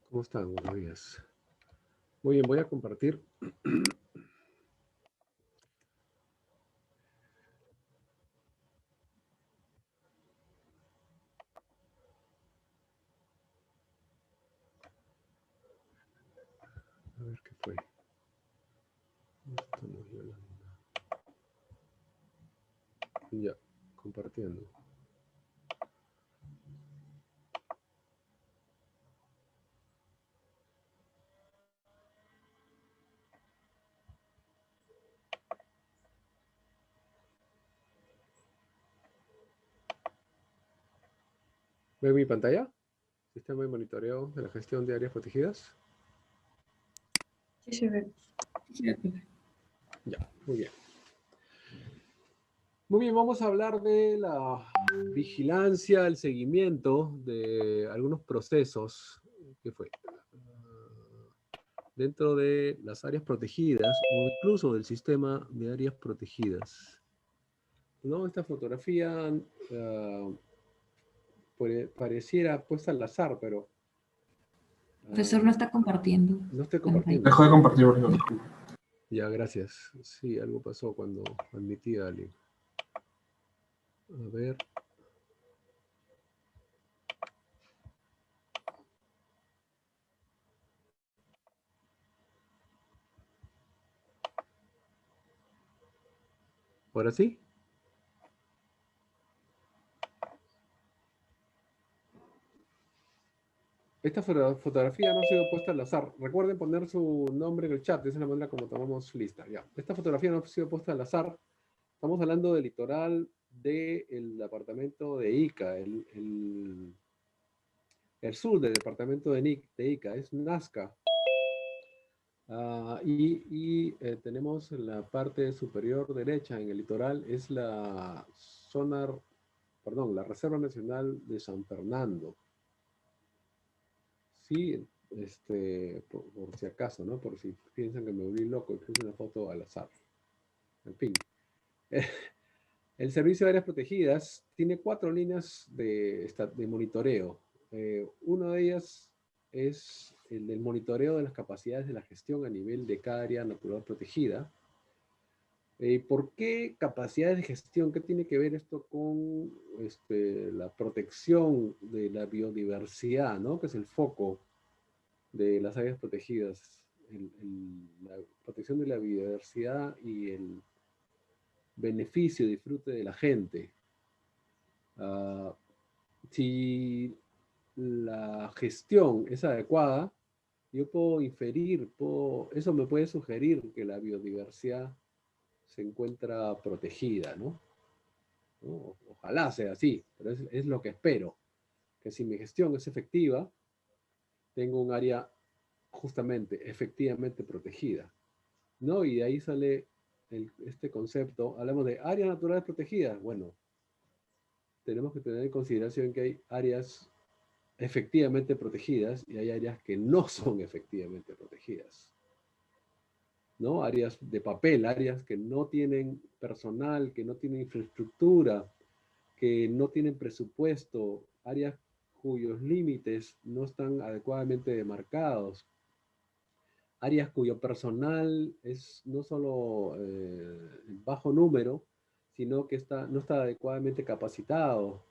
¿Cómo están? Buenos días. Muy bien, voy a compartir. A ver qué fue. Estamos ya, compartiendo. ¿Ven mi pantalla? Sistema de monitoreo de la gestión de áreas protegidas. Sí se ve. Ya, muy bien. Muy bien, vamos a hablar de la vigilancia, el seguimiento de algunos procesos. ¿Qué fue? Dentro de las áreas protegidas o incluso del sistema de áreas protegidas. ¿No? Esta fotografía pareciera puesta al azar, pero Profesor no está compartiendo no estoy pantalla. compartiendo. Dejó de compartir, porque Ya, gracias. Sí, algo pasó cuando admití a alguien. A ver. ¿Ahora sí? Esta fotografía no ha sido puesta al azar. Recuerden poner su nombre en el chat. Esa es la manera como tomamos lista. Ya. Esta fotografía no ha sido puesta al azar. Estamos hablando del litoral del departamento de Ica. El sur del departamento de Ica. Es Nazca. Tenemos en la parte superior derecha en el litoral. Es la zona, perdón, la Reserva Nacional de San Fernando. Sí, por si acaso, ¿no? Por si piensan que me volví loco y puse una foto al azar. En fin. El Servicio de Áreas Protegidas tiene 4 líneas de monitoreo. Una de ellas es el del monitoreo de las capacidades de la gestión a nivel de cada área natural protegida. ¿Por qué capacidades de gestión? ¿Qué tiene que ver esto con la protección de la biodiversidad, ¿no? Que es el foco de las áreas protegidas, la protección de la biodiversidad y el beneficio, disfrute de la gente. Si la gestión es adecuada, yo puedo inferir, eso me puede sugerir que la biodiversidad se encuentra protegida, ¿no? Ojalá sea así, pero es lo que espero, que si mi gestión es efectiva, tengo un área justamente, efectivamente protegida, ¿no? Y de ahí sale este concepto, hablamos de áreas naturales protegidas. Bueno, tenemos que tener en consideración que hay áreas efectivamente protegidas y hay áreas que no son efectivamente protegidas, ¿no? Áreas de papel, áreas que no tienen personal, que no tienen infraestructura, que no tienen presupuesto, áreas cuyos límites no están adecuadamente demarcados, áreas cuyo personal es no solo bajo número, sino que no está adecuadamente capacitado,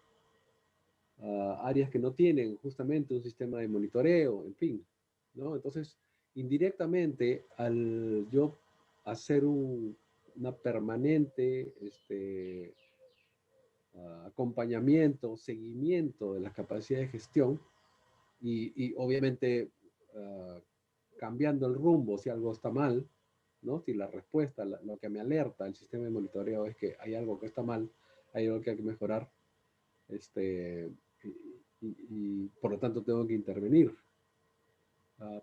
áreas que no tienen justamente un sistema de monitoreo, en fin, ¿no? Entonces, indirectamente, al yo hacer una permanente acompañamiento, seguimiento de las capacidades de gestión y obviamente cambiando el rumbo si algo está mal, ¿no? Si la respuesta, lo que me alerta el sistema de monitoreo es que hay algo que está mal, hay algo que hay que mejorar, y por lo tanto tengo que intervenir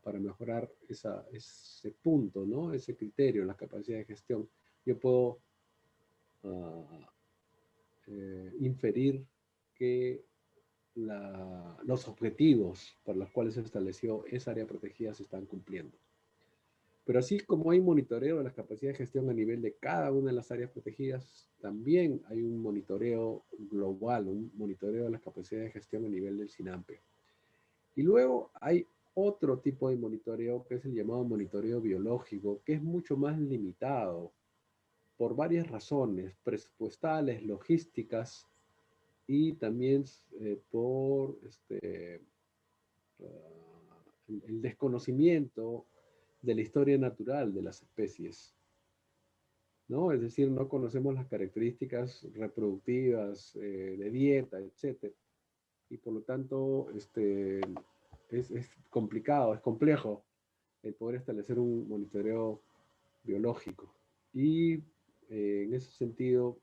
para mejorar ese punto, ¿no? Ese criterio, la capacidad de gestión. Yo puedo inferir que los objetivos por los cuales se estableció esa área protegida se están cumpliendo. Pero así como hay monitoreo de las capacidades de gestión a nivel de cada una de las áreas protegidas, también hay un monitoreo global, un monitoreo de las capacidades de gestión a nivel del SINAMPE. Y luego hay otro tipo de monitoreo que es el llamado monitoreo biológico, que es mucho más limitado por varias razones, presupuestales, logísticas y también por el desconocimiento de la historia natural de las especies, ¿no? Es decir, no conocemos las características reproductivas, de dieta, etcétera. Y por lo tanto, es complicado, es complejo el poder establecer un monitoreo biológico. Y en ese sentido,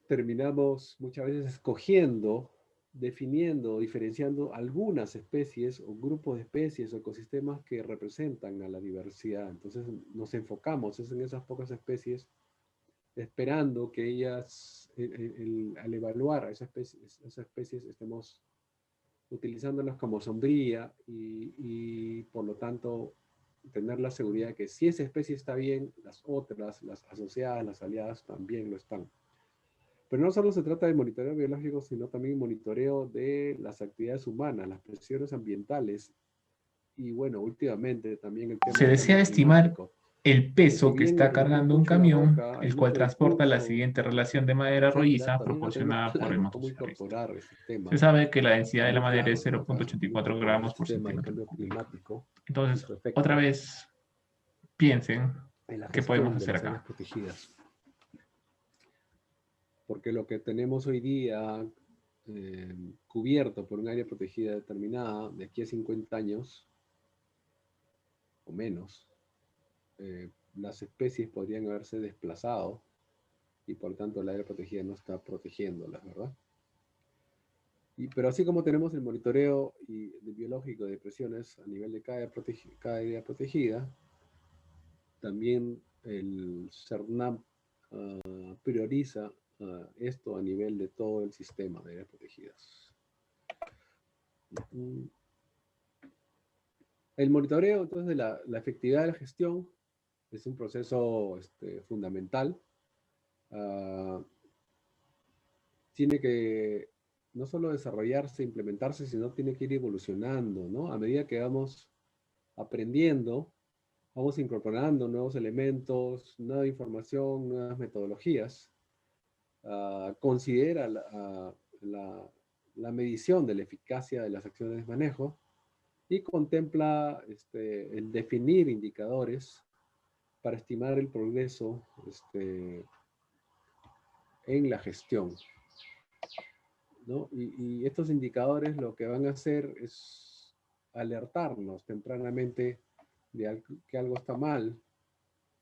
terminamos muchas veces escogiendo, definiendo, diferenciando algunas especies o grupos de especies o ecosistemas que representan a la diversidad. Entonces nos enfocamos en esas pocas especies, esperando que ellas, al evaluar a esas especies, estemos utilizándolas como sombría y por lo tanto tener la seguridad de que si esa especie está bien, las otras, las asociadas, las aliadas también lo están. Pero no solo se trata de monitoreo biológico, sino también monitoreo de las actividades humanas, las presiones ambientales y bueno, últimamente también el tema Se del desea cambio estimar climático. el Que si peso que bien está no es cargando un mucho la camión, boca, hay el cual mucho transporta la discurso, siguiente relación de madera etcétera, rolliza también lo tenemos proporcionada por el claro cómo motosierrista. incorporar este Se tema. sabe que la densidad Está de la muy madera es claro, ¿no? Acá, cómo 0.84 incorporar gramos este por tema del centímetro cambio cúbico. climático y Entonces, su otra efecto vez, piensen en la qué podemos gestión de hacer las áreas acá. protegidas. Porque lo que tenemos hoy día cubierto por un área protegida determinada, de aquí a 50 años o menos, las especies podrían haberse desplazado y por tanto el área protegida no está protegiéndolas, ¿verdad? Pero así como tenemos el monitoreo biológico de presiones a nivel de cada área protegida, también el CERNAP prioriza esto a nivel de todo el sistema de áreas protegidas. El monitoreo, entonces, de la efectividad de la gestión es un proceso fundamental. Tiene que no solo desarrollarse, implementarse, sino tiene que ir evolucionando, ¿no? A medida que vamos aprendiendo, vamos incorporando nuevos elementos, nueva información, nuevas metodologías. Considera la medición de la eficacia de las acciones de manejo y contempla el definir indicadores para estimar el progreso en la gestión, ¿no? Y estos indicadores lo que van a hacer es alertarnos tempranamente de que algo está mal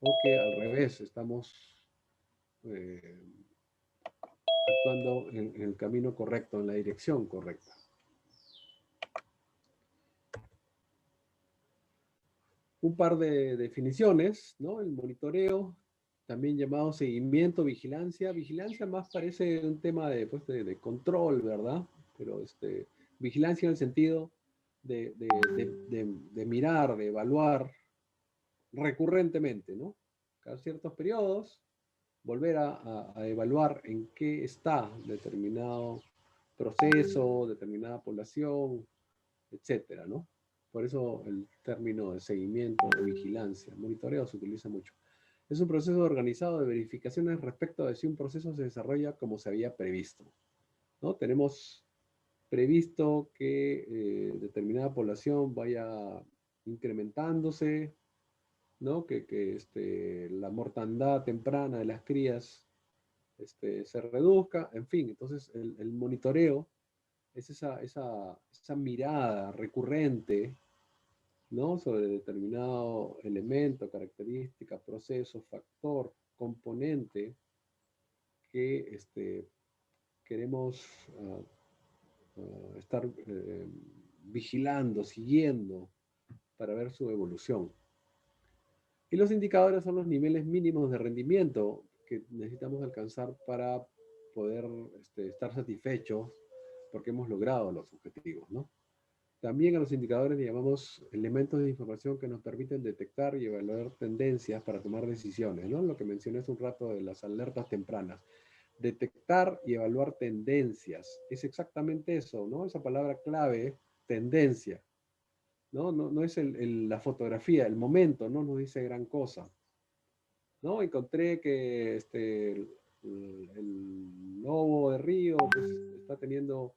o que al revés estamos actuando en el camino correcto, en la dirección correcta. Un par de definiciones, ¿no? El monitoreo, también llamado seguimiento, vigilancia. Vigilancia más parece un tema pues, de control, ¿verdad? Pero vigilancia en el sentido de mirar, de evaluar recurrentemente, ¿no? Cada ciertos periodos, volver a evaluar en qué está determinado proceso, determinada población, etcétera, ¿no? Por eso el término de seguimiento o vigilancia, monitoreo se utiliza mucho. Es un proceso organizado de verificaciones respecto de si un proceso se desarrolla como se había previsto, ¿no? Tenemos previsto que determinada población vaya incrementándose, ¿no? Que la mortandad temprana de las crías se reduzca, en fin. Entonces el monitoreo es esa mirada recurrente, ¿no? Sobre determinado elemento, característica, proceso, factor, componente que queremos estar vigilando, siguiendo para ver su evolución. Y los indicadores son los niveles mínimos de rendimiento que necesitamos alcanzar para poder estar satisfechos porque hemos logrado los objetivos, ¿no? También a los indicadores le llamamos elementos de información que nos permiten detectar y evaluar tendencias para tomar decisiones, ¿no? Lo que mencioné hace un rato de las alertas tempranas. Detectar y evaluar tendencias. Es exactamente eso, ¿no? Esa palabra clave, tendencia. No es la fotografía, el momento, no nos dice gran cosa. ¿No? Encontré que el lobo de Río pues, está teniendo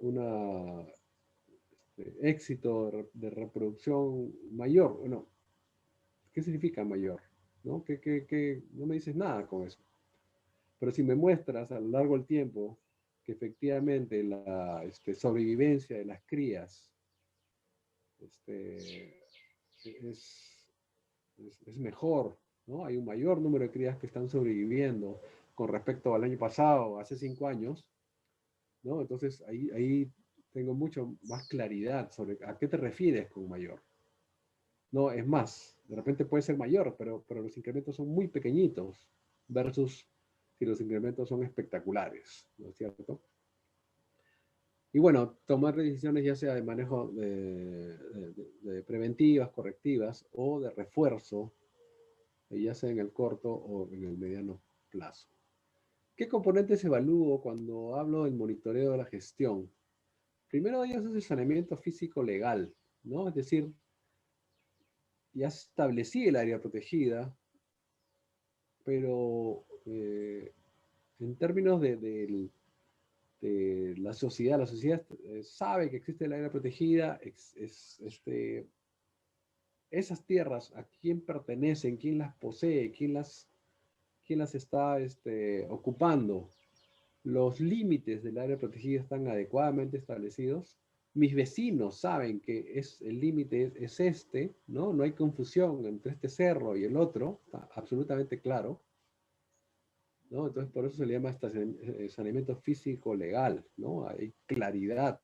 una éxito de reproducción mayor. Bueno, ¿qué significa mayor? ¿No? No me dices nada con eso. Pero si me muestras a lo largo del tiempo que efectivamente la sobrevivencia de las crías es, es mejor, ¿no? Hay un mayor número de crías que están sobreviviendo con respecto al año pasado, hace 5 años, ¿no? Entonces ahí tengo mucho más claridad sobre a qué te refieres con mayor. No, es más, de repente puede ser mayor, pero los incrementos son muy pequeñitos versus si los incrementos son espectaculares, ¿no es cierto? Y bueno, tomar decisiones ya sea de manejo de preventivas, correctivas o de refuerzo, ya sea en el corto o en el mediano plazo. ¿Qué componentes evalúo cuando hablo del monitoreo de la gestión? Primero de ellos es el saneamiento físico legal, ¿no? Es decir, ya establecí el área protegida, pero en términos de la sociedad sabe que existe el área protegida, esas tierras, a quién pertenecen, quién las posee, quién las está ocupando, los límites del área protegida están adecuadamente establecidos. Mis vecinos saben que el límite es este, ¿no? No hay confusión entre este cerro y el otro, está absolutamente claro, ¿no? Entonces, por eso se le llama saneamiento físico legal, ¿no? Hay claridad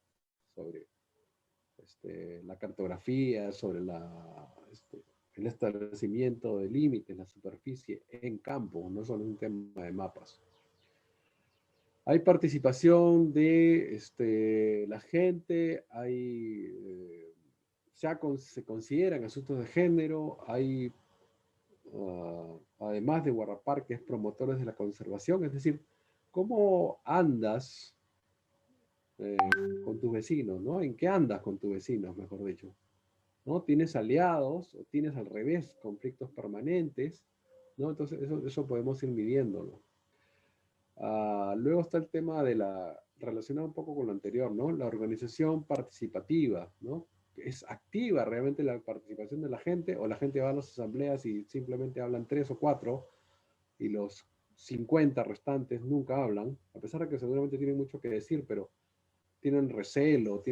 sobre la cartografía, sobre el establecimiento de límites, la superficie en campo, no solo un tema de mapas. Hay participación de la gente, se consideran asuntos de género, hay, además de guardaparques, promotores de la conservación, es decir, ¿cómo andas eh, con tus vecinos, ¿no? ¿En qué andas con tus vecinos, mejor dicho? ¿No? ¿Tienes aliados o tienes al revés conflictos permanentes? ¿No? Entonces eso podemos ir midiéndolo. Luego está el tema relacionado un poco con lo anterior, ¿no? La organización participativa, ¿no? ¿Es activa realmente la participación de la gente o la gente va a las asambleas y simplemente hablan 3 o 4 y los 50 restantes nunca hablan, a pesar de que seguramente tienen mucho que decir, pero tienen recelo,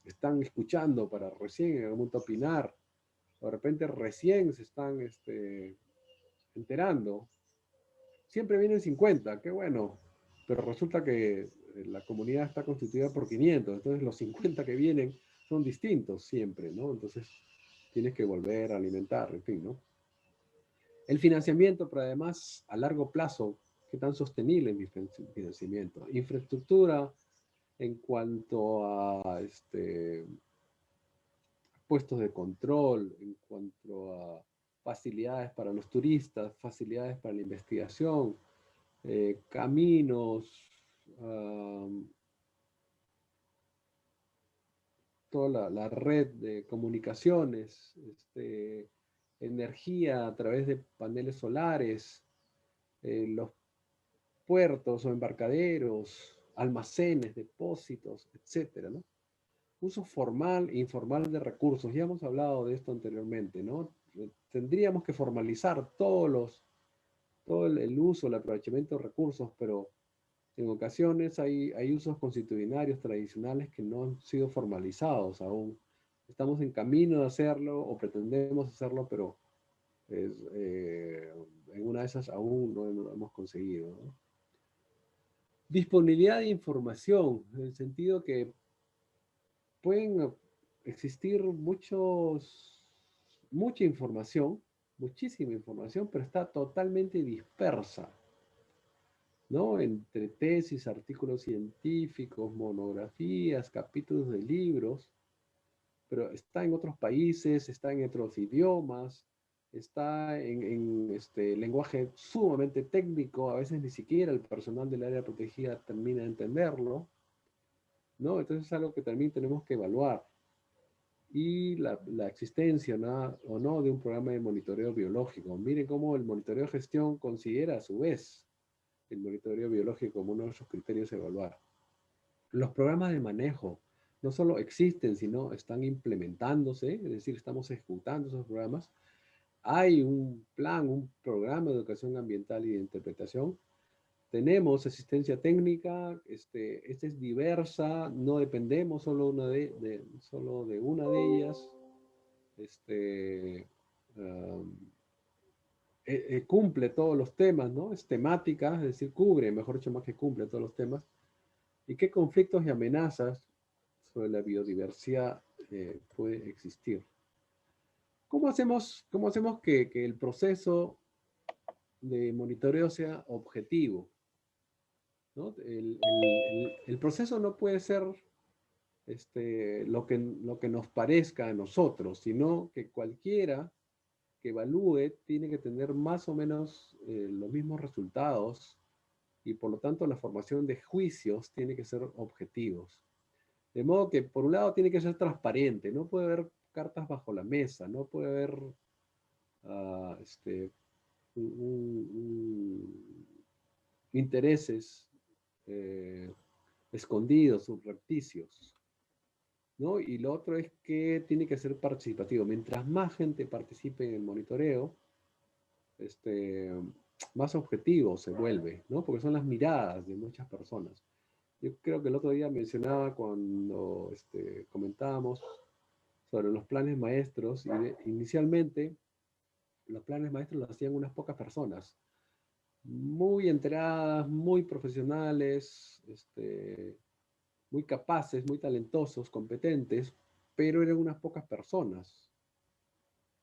están escuchando para recién en algún momento opinar, o de repente recién se están enterando. Siempre vienen 50, qué bueno, pero resulta que la comunidad está constituida por 500, entonces los 50 que vienen son distintos siempre, ¿no? Entonces tienes que volver a alimentar, en fin, ¿no? El financiamiento, pero además a largo plazo, ¿qué tan sostenible es mi financiamiento? Infraestructura en cuanto a puestos de control, en cuanto a facilidades para los turistas, facilidades para la investigación, caminos, toda la red de comunicaciones, energía a través de paneles solares, los puertos o embarcaderos, almacenes, depósitos, etcétera, ¿no? Uso formal e informal de recursos. Ya hemos hablado de esto anteriormente, ¿no? Tendríamos que formalizar todo el uso, el aprovechamiento de recursos, pero en ocasiones hay usos constitucionarios tradicionales que no han sido formalizados aún. Estamos en camino de hacerlo o pretendemos hacerlo, pero en una de esas aún no lo hemos conseguido, ¿no? Disponibilidad de información, en el sentido que pueden existir mucha información, muchísima información, pero está totalmente dispersa, ¿no? Entre tesis, artículos científicos, monografías, capítulos de libros, pero está en otros países, está en otros idiomas, está en lenguaje sumamente técnico, a veces ni siquiera el personal del área protegida termina de entenderlo, ¿no? Entonces es algo que también tenemos que evaluar. Y la existencia, ¿no? o no de un programa de monitoreo biológico. Miren cómo el monitoreo de gestión considera a su vez el monitoreo biológico como uno de sus criterios a evaluar. Los programas de manejo no solo existen, sino están implementándose, es decir, estamos ejecutando esos programas. Hay un plan, un programa de educación ambiental y de interpretación. Tenemos asistencia técnica, esta es diversa, no dependemos solo solo de una de ellas. Um, cumple todos los temas, ¿no? Es temática, es decir, cubre, mejor dicho, más que cumple todos los temas. ¿Y qué conflictos y amenazas sobre la biodiversidad puede existir? ¿Cómo hacemos que el proceso de monitoreo sea objetivo? ¿No? El proceso no puede ser lo que nos parezca a nosotros, sino que cualquiera que evalúe tiene que tener más o menos los mismos resultados y por lo tanto la formación de juicios tiene que ser objetivos. De modo que por un lado tiene que ser transparente, no puede haber cartas bajo la mesa, no puede haber uh, este, intereses escondidos, subrepticios, ¿no? Y lo otro es que tiene que ser participativo. Mientras más gente participe en el monitoreo, más objetivo se vuelve, ¿no? Porque son las miradas de muchas personas. Yo creo que el otro día mencionaba cuando comentábamos sobre los planes maestros, y inicialmente los planes maestros los hacían unas pocas personas, muy enteradas, muy profesionales, muy capaces, muy talentosos, competentes, pero eran unas pocas personas,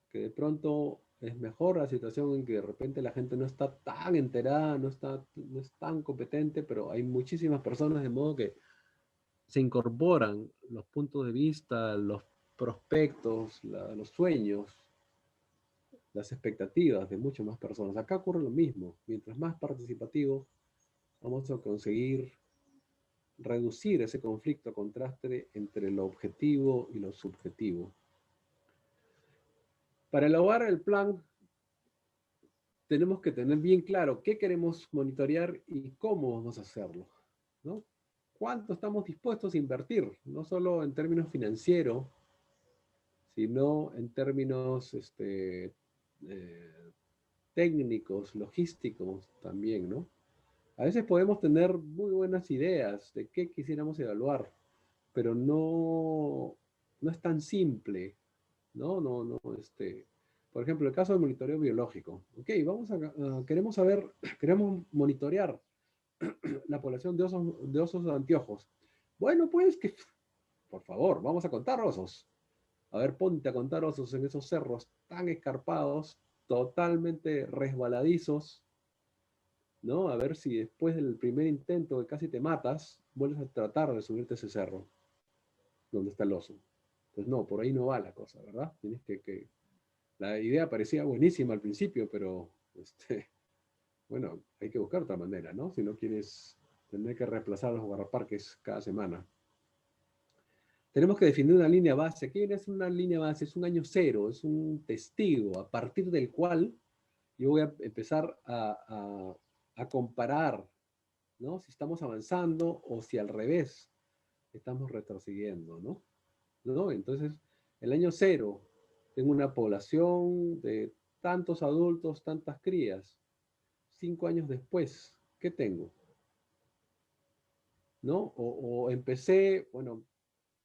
que de pronto es mejor la situación en que de repente la gente no está tan enterada, no es tan competente, pero hay muchísimas personas, de modo que se incorporan los puntos de vista, los prospectos, los sueños, las expectativas de muchas más personas. Acá ocurre lo mismo. Mientras más participativo, vamos a conseguir reducir ese conflicto, contraste entre lo objetivo y lo subjetivo. Para elaborar el plan, tenemos que tener bien claro qué queremos monitorear y cómo vamos a hacerlo, ¿no? ¿Cuánto estamos dispuestos a invertir? No solo en términos financieros, sino en términos técnicos, logísticos también, ¿no? A veces podemos tener muy buenas ideas de qué quisiéramos evaluar, pero no es tan simple, ¿no? Por ejemplo, el caso del monitoreo biológico. Ok, queremos monitorear la población de osos de anteojos. Bueno, pues que, por favor, vamos a contar osos. A ver, ponte a contar osos en esos cerros tan escarpados, totalmente resbaladizos, ¿no? A ver si después del primer intento que casi te matas, vuelves a tratar de subirte a ese cerro donde está el oso. Pues no, por ahí no va la cosa, ¿verdad? Tienes que... La idea parecía buenísima al principio, pero bueno, hay que buscar otra manera, ¿no? Si no quieres tener que reemplazar los guardaparques cada semana. Tenemos que definir una línea base. ¿Qué es una línea base? Es un año cero, es un testigo a partir del cual yo voy a empezar a comparar, ¿no? Si estamos avanzando o si al revés estamos retrocediendo, ¿no? ¿No? Entonces, el año cero, tengo una población de tantos adultos, tantas crías. 5 años después, ¿qué tengo? ¿No? O empecé, bueno,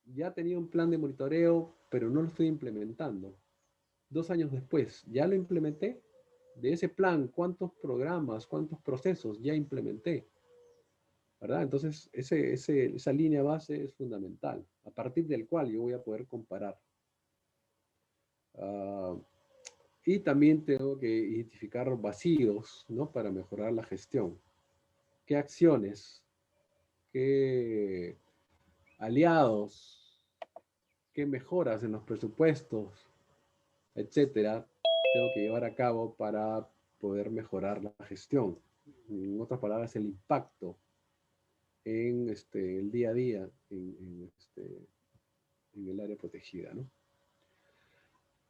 ya tenía un plan de monitoreo, pero no lo estoy implementando. 2 años después, ya lo implementé. De ese plan, ¿cuántos programas, cuántos procesos ya implementé? ¿Verdad? Entonces, esa línea base es fundamental, a partir del cual yo voy a poder comparar. Y también tengo que identificar vacíos, ¿no? Para mejorar la gestión. ¿Qué acciones? ¿Qué aliados? ¿Qué mejoras en los presupuestos? Etcétera. tengo que llevar a cabo para poder mejorar la gestión. En otras palabras, el impacto en el día a día en el área protegida, ¿no?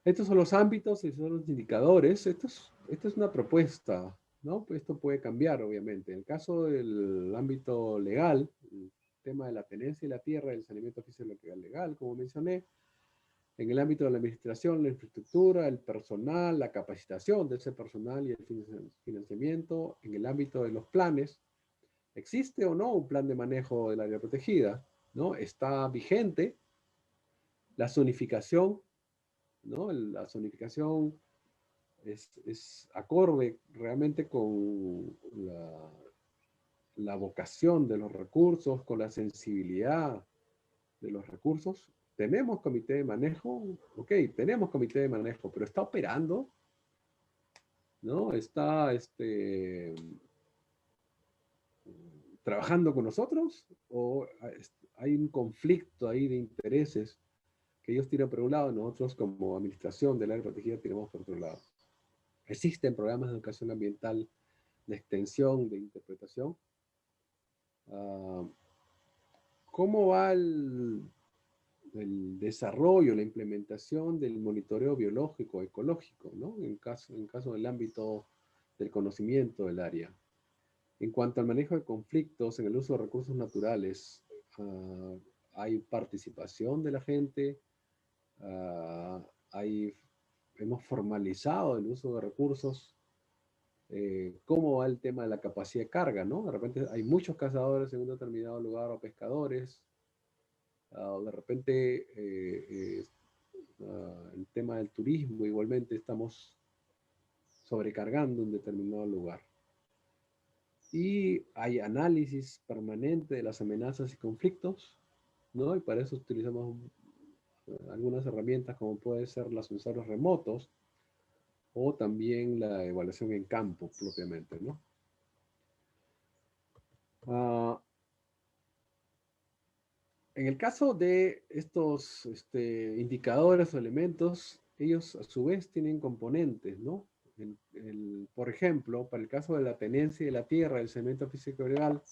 Estos son los ámbitos y son los indicadores. Esto es una propuesta, ¿no? Pues esto puede cambiar, obviamente. En el caso del ámbito legal, el tema de la tenencia y la tierra, el saneamiento físico legal, como mencioné. En el ámbito de la administración, la infraestructura, el personal, la capacitación de ese personal y el financiamiento. En el ámbito de los planes, ¿existe o no un plan de manejo del área protegida? ¿No? ¿Está vigente? La zonificación, ¿no? La zonificación es acorde realmente con la vocación de los recursos, con la sensibilidad de los recursos. ¿Tenemos comité de manejo? Ok, tenemos comité de manejo, pero ¿está operando? ¿No? ¿Está trabajando con nosotros? ¿O hay un conflicto ahí de intereses que ellos tiran por un lado y nosotros como administración del área protegida tiramos por otro lado? ¿Existen programas de educación ambiental de extensión, de interpretación? ¿Cómo va el desarrollo, la implementación del monitoreo biológico, ecológico, ¿no? En caso del ámbito del conocimiento del área? En cuanto al manejo de conflictos en el uso de recursos naturales, hay participación de la gente, hemos formalizado el uso de recursos. ¿Cómo va el tema de la capacidad de carga, ¿no? De repente hay muchos cazadores en un determinado lugar o pescadores. De repente el tema del turismo, igualmente estamos sobrecargando un determinado lugar. Y hay análisis permanente de las amenazas y conflictos, ¿no? Y para eso utilizamos algunas herramientas como pueden ser los sensores remotos o también la evaluación en campo propiamente, ¿no? En el caso de estos indicadores o elementos, ellos a su vez tienen componentes, ¿no? Por ejemplo, para el caso de la tenencia de la tierra, el saneamiento físico legal,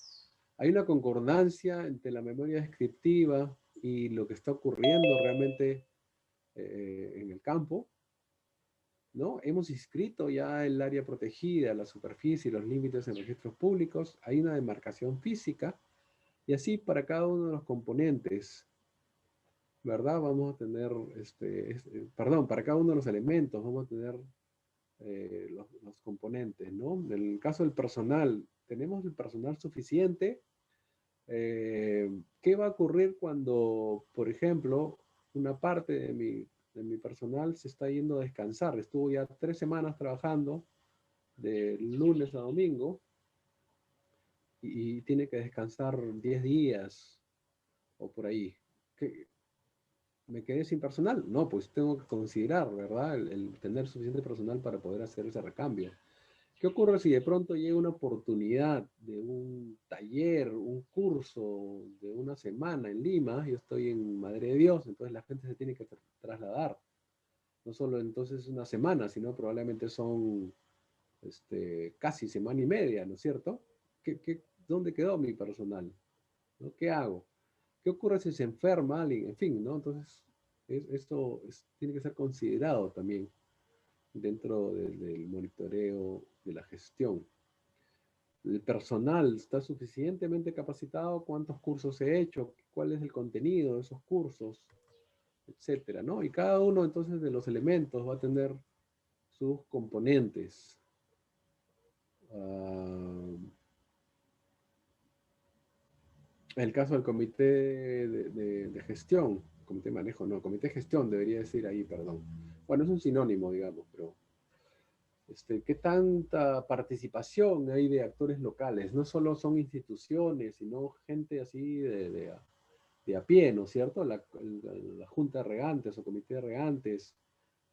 hay una concordancia entre la memoria descriptiva y lo que está ocurriendo realmente en el campo, ¿no? Hemos inscrito ya el área protegida, la superficie, los límites en registros públicos, hay una demarcación física, y así para cada uno de los componentes, ¿verdad? Vamos a tener, perdón, para cada uno de los elementos vamos a tener los componentes, ¿no? En el caso del personal, ¿tenemos el personal suficiente? ¿Qué va a ocurrir cuando, por ejemplo, una parte de mi personal se está yendo a descansar? Estuvo ya 3 semanas trabajando de lunes a domingo y tiene que descansar 10 días o por ahí. ¿Me quedé sin personal? No, pues tengo que considerar, ¿verdad? El tener suficiente personal para poder hacer ese recambio. ¿Qué ocurre si de pronto llega una oportunidad de un taller, un curso de una semana en Lima? Yo estoy en Madre de Dios, entonces la gente se tiene que trasladar. No solo entonces una semana, sino probablemente son casi semana y media, ¿no es cierto? ¿Dónde quedó mi personal? ¿No? ¿Qué hago? ¿Qué ocurre si se enferma alguien? En fin, ¿no? Entonces, esto tiene que ser considerado también dentro del monitoreo de la gestión. ¿El personal está suficientemente capacitado? ¿Cuántos cursos he hecho? ¿Cuál es el contenido de esos cursos? Etcétera, ¿no? Y cada uno entonces de los elementos va a tener sus componentes. En el caso del comité de gestión, comité de manejo, no, comité de gestión debería decir ahí, perdón. Bueno, es un sinónimo, digamos, pero ¿qué tanta participación hay de actores locales? No solo son instituciones, sino gente así de a pie, ¿no es cierto? La Junta de Regantes o Comité de Regantes,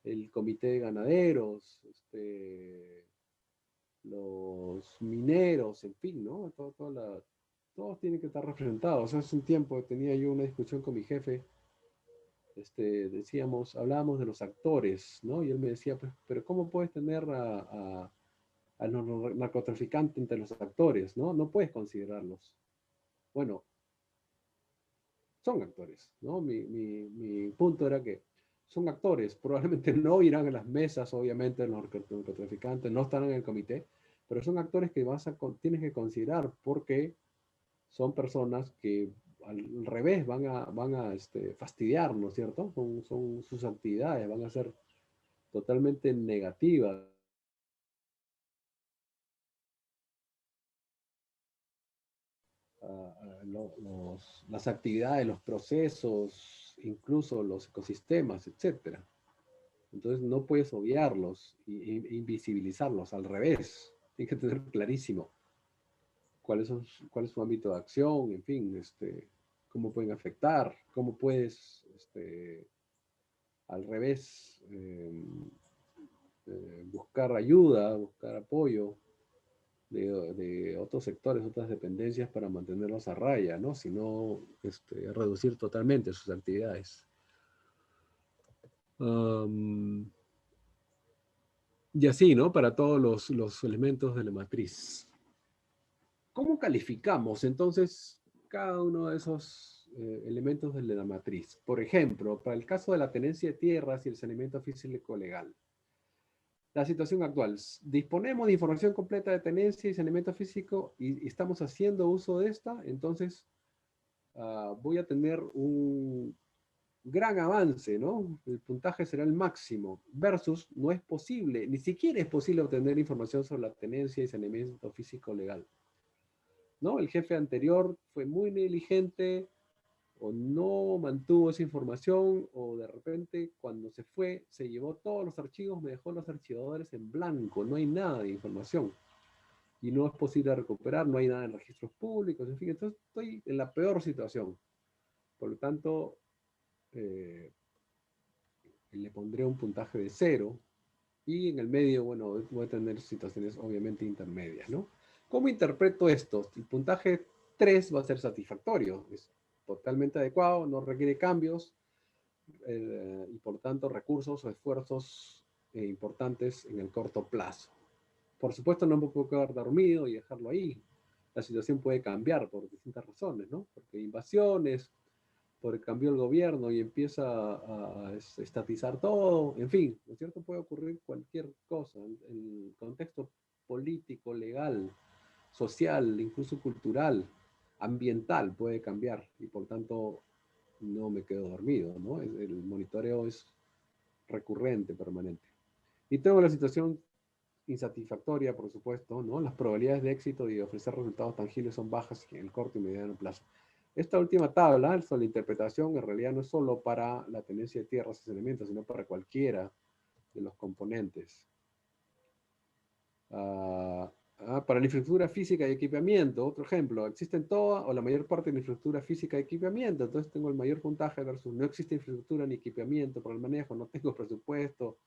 el Comité de Ganaderos, los mineros, en fin, ¿no? Todos tienen que estar representados. Hace un tiempo tenía yo una discusión con mi jefe hablábamos de los actores, ¿no? Y él me decía, pues, pero ¿cómo puedes tener a los narcotraficantes entre los actores, ¿no? No puedes considerarlos. Bueno, son actores, ¿no? Mi punto era que son actores, probablemente no irán a las mesas, obviamente, los narcotraficantes, no estarán en el comité, pero son actores que tienes que considerar porque son personas que al revés van a fastidiar, ¿no es cierto? Son sus actividades, van a ser totalmente negativas. Las actividades, los procesos, incluso los ecosistemas, etcétera. Entonces no puedes obviarlos e invisibilizarlos, al revés. Tienes que tener clarísimo cuál es su ámbito de acción, en fin, cómo pueden afectar, cómo puedes, al revés, buscar ayuda, buscar apoyo de otros sectores, otras dependencias para mantenerlos a raya, ¿no? Sino reducir totalmente sus actividades. Y así, ¿no? Para todos los elementos de la matriz. ¿Cómo calificamos entonces cada uno de esos elementos de la matriz? Por ejemplo, para el caso de la tenencia de tierras y el saneamiento físico legal. La situación actual. Disponemos de información completa de tenencia y saneamiento físico y estamos haciendo uso de esta, entonces voy a tener un gran avance, ¿no? El puntaje será el máximo, versus no es posible, ni siquiera es posible obtener información sobre la tenencia y saneamiento físico legal, ¿no? El jefe anterior fue muy negligente, o no mantuvo esa información, o de repente cuando se fue, se llevó todos los archivos, me dejó los archivadores en blanco, no hay nada de información. Y no es posible recuperar, no hay nada en registros públicos, en fin, entonces estoy en la peor situación. Por lo tanto, le pondré un puntaje de 0, y en el medio, bueno, voy a tener situaciones obviamente intermedias, ¿no? ¿Cómo interpreto esto? El puntaje 3 va a ser satisfactorio, es totalmente adecuado, no requiere cambios, y por tanto recursos o esfuerzos importantes en el corto plazo. Por supuesto no me puedo quedar dormido y dejarlo ahí. La situación puede cambiar por distintas razones, ¿no? Porque invasiones, porque cambió el gobierno y empieza a estatizar todo, en fin, ¿no es cierto? Puede ocurrir cualquier cosa. El contexto político, legal, social, incluso cultural, ambiental puede cambiar y por tanto no me quedo dormido, ¿no? El monitoreo es recurrente, permanente. Y tengo la situación insatisfactoria, por supuesto, ¿no? Las probabilidades de éxito y de ofrecer resultados tangibles son bajas en el corto y mediano plazo. Esta última tabla, la interpretación, en realidad no es solo para la tenencia de tierras y saneamientos, sino para cualquiera de los componentes. Para la infraestructura física y equipamiento, otro ejemplo, existen toda o la mayor parte de la infraestructura física y equipamiento, entonces tengo el mayor puntaje versus no existe infraestructura ni equipamiento para el manejo, no tengo presupuesto,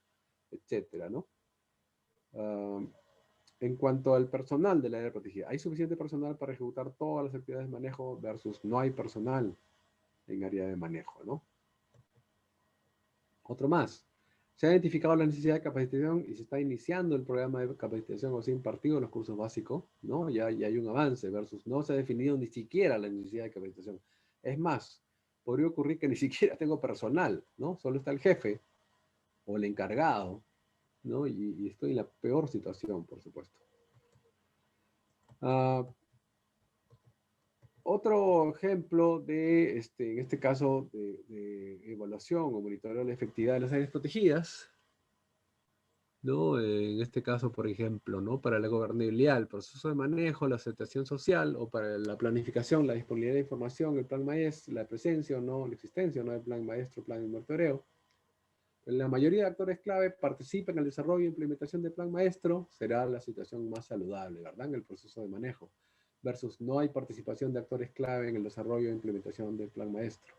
etcétera, ¿no? En cuanto al personal del área protegida, ¿hay suficiente personal para ejecutar todas las actividades de manejo versus no hay personal en área de manejo, ¿no? Otro más. Se ha identificado la necesidad de capacitación y se está iniciando el programa de capacitación o se ha impartido los cursos básicos, ¿no? Ya hay un avance versus no se ha definido ni siquiera la necesidad de capacitación. Es más, podría ocurrir que ni siquiera tengo personal, ¿no? Solo está el jefe o el encargado, ¿no? Y estoy en la peor situación, por supuesto. Otro ejemplo de, en este caso, de evaluación o monitoreo de la efectividad de las áreas protegidas, ¿no? En este caso, por ejemplo, ¿no? Para la gobernabilidad, el proceso de manejo, la aceptación social, o para la planificación, la disponibilidad de información, el plan maestro, la presencia o no, la existencia o no del plan maestro, plan de monitoreo. La mayoría de actores clave participan en el desarrollo e implementación del plan maestro, será la situación más saludable, ¿verdad? En el proceso de manejo, versus no hay participación de actores clave en el desarrollo e implementación del plan maestro.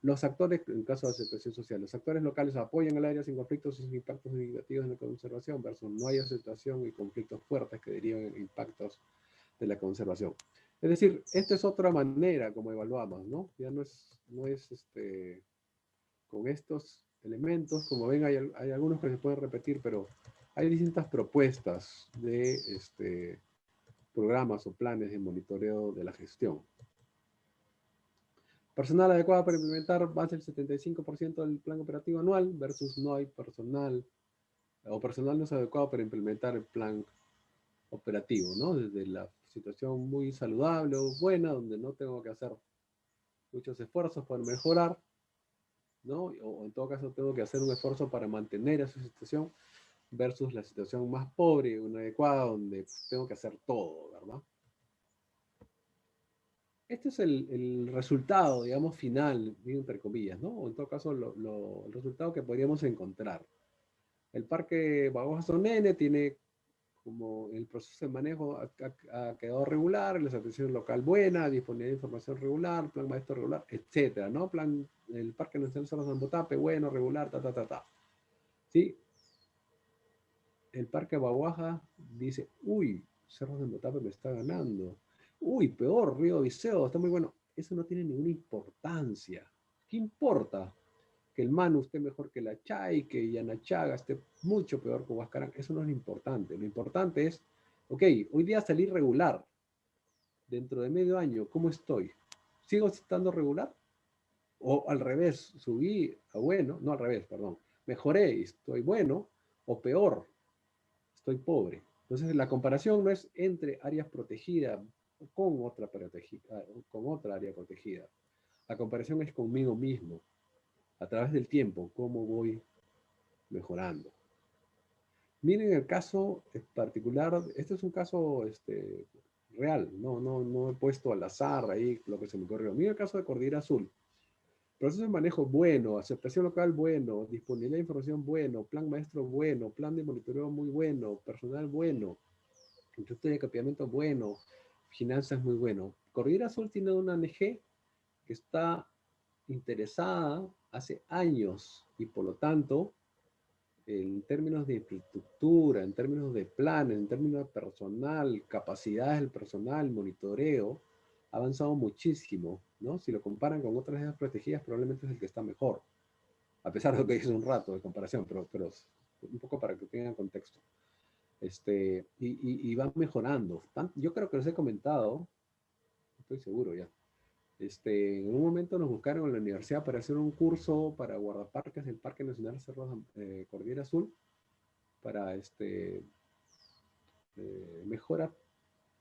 Los actores, en caso de aceptación social, los actores locales apoyan el área sin conflictos y sin impactos negativos en la conservación, versus no hay aceptación y conflictos fuertes que derivan en impactos de la conservación. Es decir, esta es otra manera como evaluamos, ¿no? Ya no es con estos elementos, como ven, hay algunos que se pueden repetir, pero hay distintas propuestas de programas o planes de monitoreo de la gestión. Personal adecuado para implementar más del 75% del plan operativo anual versus no hay personal, o personal no es adecuado para implementar el plan operativo, ¿no? Desde la situación muy saludable o buena, donde no tengo que hacer muchos esfuerzos para mejorar, ¿no? O en todo caso tengo que hacer un esfuerzo para mantener esa situación versus la situación más pobre, inadecuada, donde tengo que hacer todo, ¿verdad? Este es el resultado, digamos, final, digo entre comillas, ¿no? O en todo caso, el resultado que podríamos encontrar. El Parque Bagojas Sonene tiene como el proceso de manejo ha quedado regular, la atención local buena, disponibilidad de información regular, plan maestro regular, etcétera, ¿no? El Parque Nacional Cerro Zambotape, bueno, regular, ¿Sí? El Parque Baguaja dice, uy, Cerro Zambotape me está ganando. Uy, peor, Río Viseo, está muy bueno. Eso no tiene ninguna importancia. ¿Qué importa? Que el Manu esté mejor que la Chay, que Yanachaga esté mucho peor que Huascarán. Eso no es lo importante. Lo importante es, ok, hoy día salí regular. Dentro de medio año, ¿cómo estoy? ¿Sigo estando regular? O al revés, subí a bueno, no al revés, perdón. Mejoré y estoy bueno, o peor, estoy pobre. Entonces la comparación no es entre áreas protegidas con otra área protegida. La comparación es conmigo mismo, a través del tiempo, cómo voy mejorando. Miren el caso particular, este es un caso real, no he puesto al azar ahí lo que se me ocurrió. Miren el caso de Cordillera Azul. Proceso de manejo bueno, aceptación local bueno, disponibilidad de información bueno, plan maestro bueno, plan de monitoreo muy bueno, personal bueno, industria de capeamiento bueno, finanzas muy bueno. Cordillera Azul tiene una ONG que está interesada hace años y por lo tanto, en términos de infraestructura, en términos de planes, en términos de personal, capacidades del personal, monitoreo, ha avanzado muchísimo, ¿no? Si lo comparan con otras áreas protegidas, probablemente es el que está mejor, a pesar de lo que hice un rato de comparación, pero un poco para que tengan contexto. Y van mejorando. Yo creo que les he comentado, estoy seguro ya. En un momento nos buscaron en la universidad para hacer un curso para guardaparques del Parque Nacional Cerro Cordillera Azul, para mejora,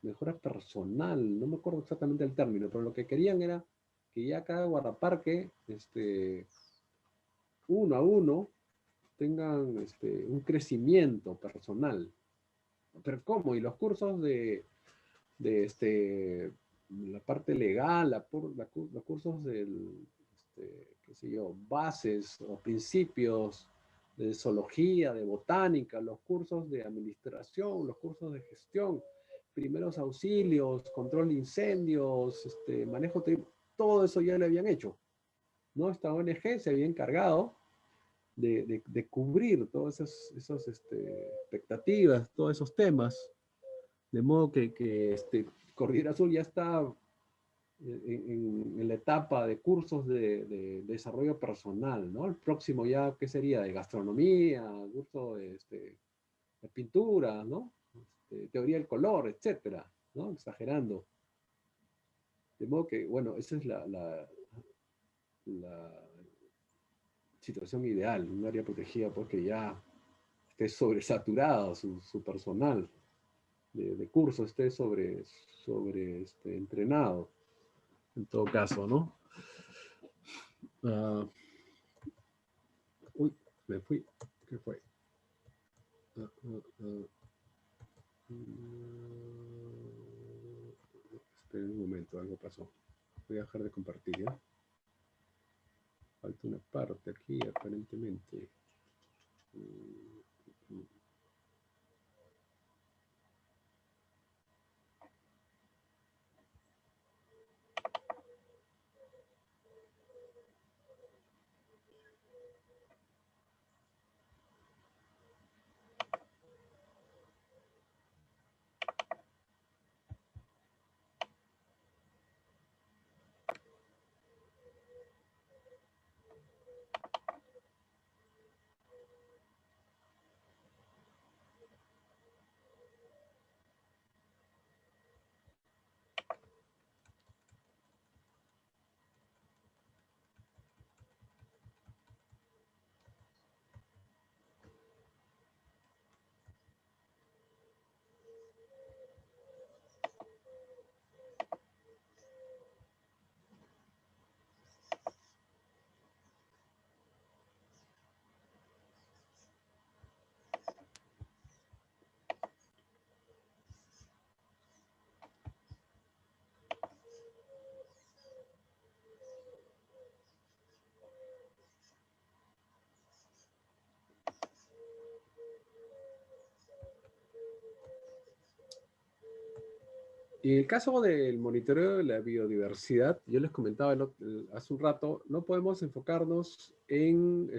mejora personal, no me acuerdo exactamente el término, pero lo que querían era que ya cada guardaparque, uno a uno, tengan un crecimiento personal. Pero ¿cómo? Y los cursos de la parte legal, los cursos qué sé yo, bases o principios de zoología, de botánica, los cursos de administración, los cursos de gestión, primeros auxilios, control de incendios, manejo de todo eso ya lo habían hecho, ¿no? Esta ONG se había encargado de cubrir todas esas expectativas, todos esos temas, de modo que Cordillera Azul ya está en la etapa de cursos de desarrollo personal, ¿no? El próximo ya, ¿qué sería? De gastronomía, curso de pintura, ¿no? Teoría del color, etcétera, ¿no? Exagerando. De modo que, bueno, esa es la situación ideal, un área protegida porque ya esté sobresaturado su personal de curso, esté sobre entrenado, en todo caso, ¿no? Uy, me fui. ¿Qué fue? Esperen un momento, algo pasó. Voy a dejar de compartir, ¿ya? Falta una parte aquí, aparentemente. Y en el caso del monitoreo de la biodiversidad, yo les comentaba hace un rato, no podemos enfocarnos en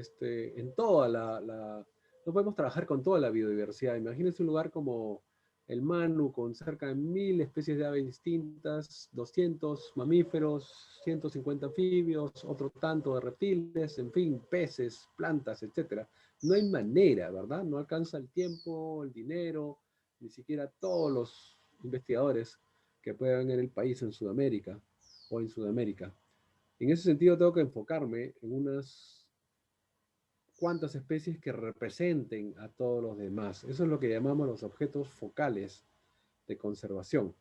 toda no podemos trabajar con toda la biodiversidad. Imagínense un lugar como el Manu, con cerca de 1000 especies de aves distintas, 200 mamíferos, 150 anfibios, otro tanto de reptiles, en fin, peces, plantas, etc. No hay manera, ¿verdad? No alcanza el tiempo, el dinero, ni siquiera todos los investigadores que puedan en el país, en Sudamérica o en Sudamérica. En ese sentido tengo que enfocarme en unas cuantas especies que representen a todos los demás. Eso es lo que llamamos los objetos focales de conservación.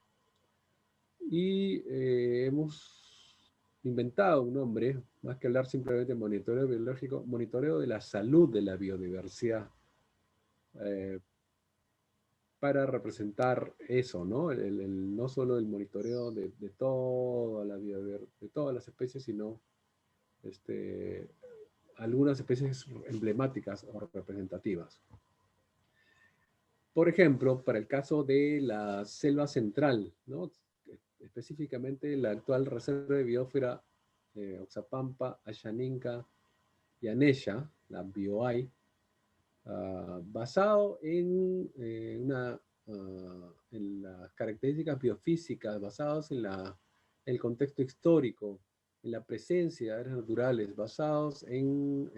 Y hemos inventado un nombre, más que hablar simplemente de monitoreo biológico, monitoreo de la salud de la biodiversidad. Para representar eso, ¿no? No solo el monitoreo de todas las especies, sino algunas especies emblemáticas o representativas. Por ejemplo, para el caso de la selva central, ¿no? Específicamente la actual reserva de biosfera Oxapampa, Ashaninka y Anesha, la BioAI, basado en las características biofísicas, basados en el contexto histórico, en la presencia de áreas naturales, basados en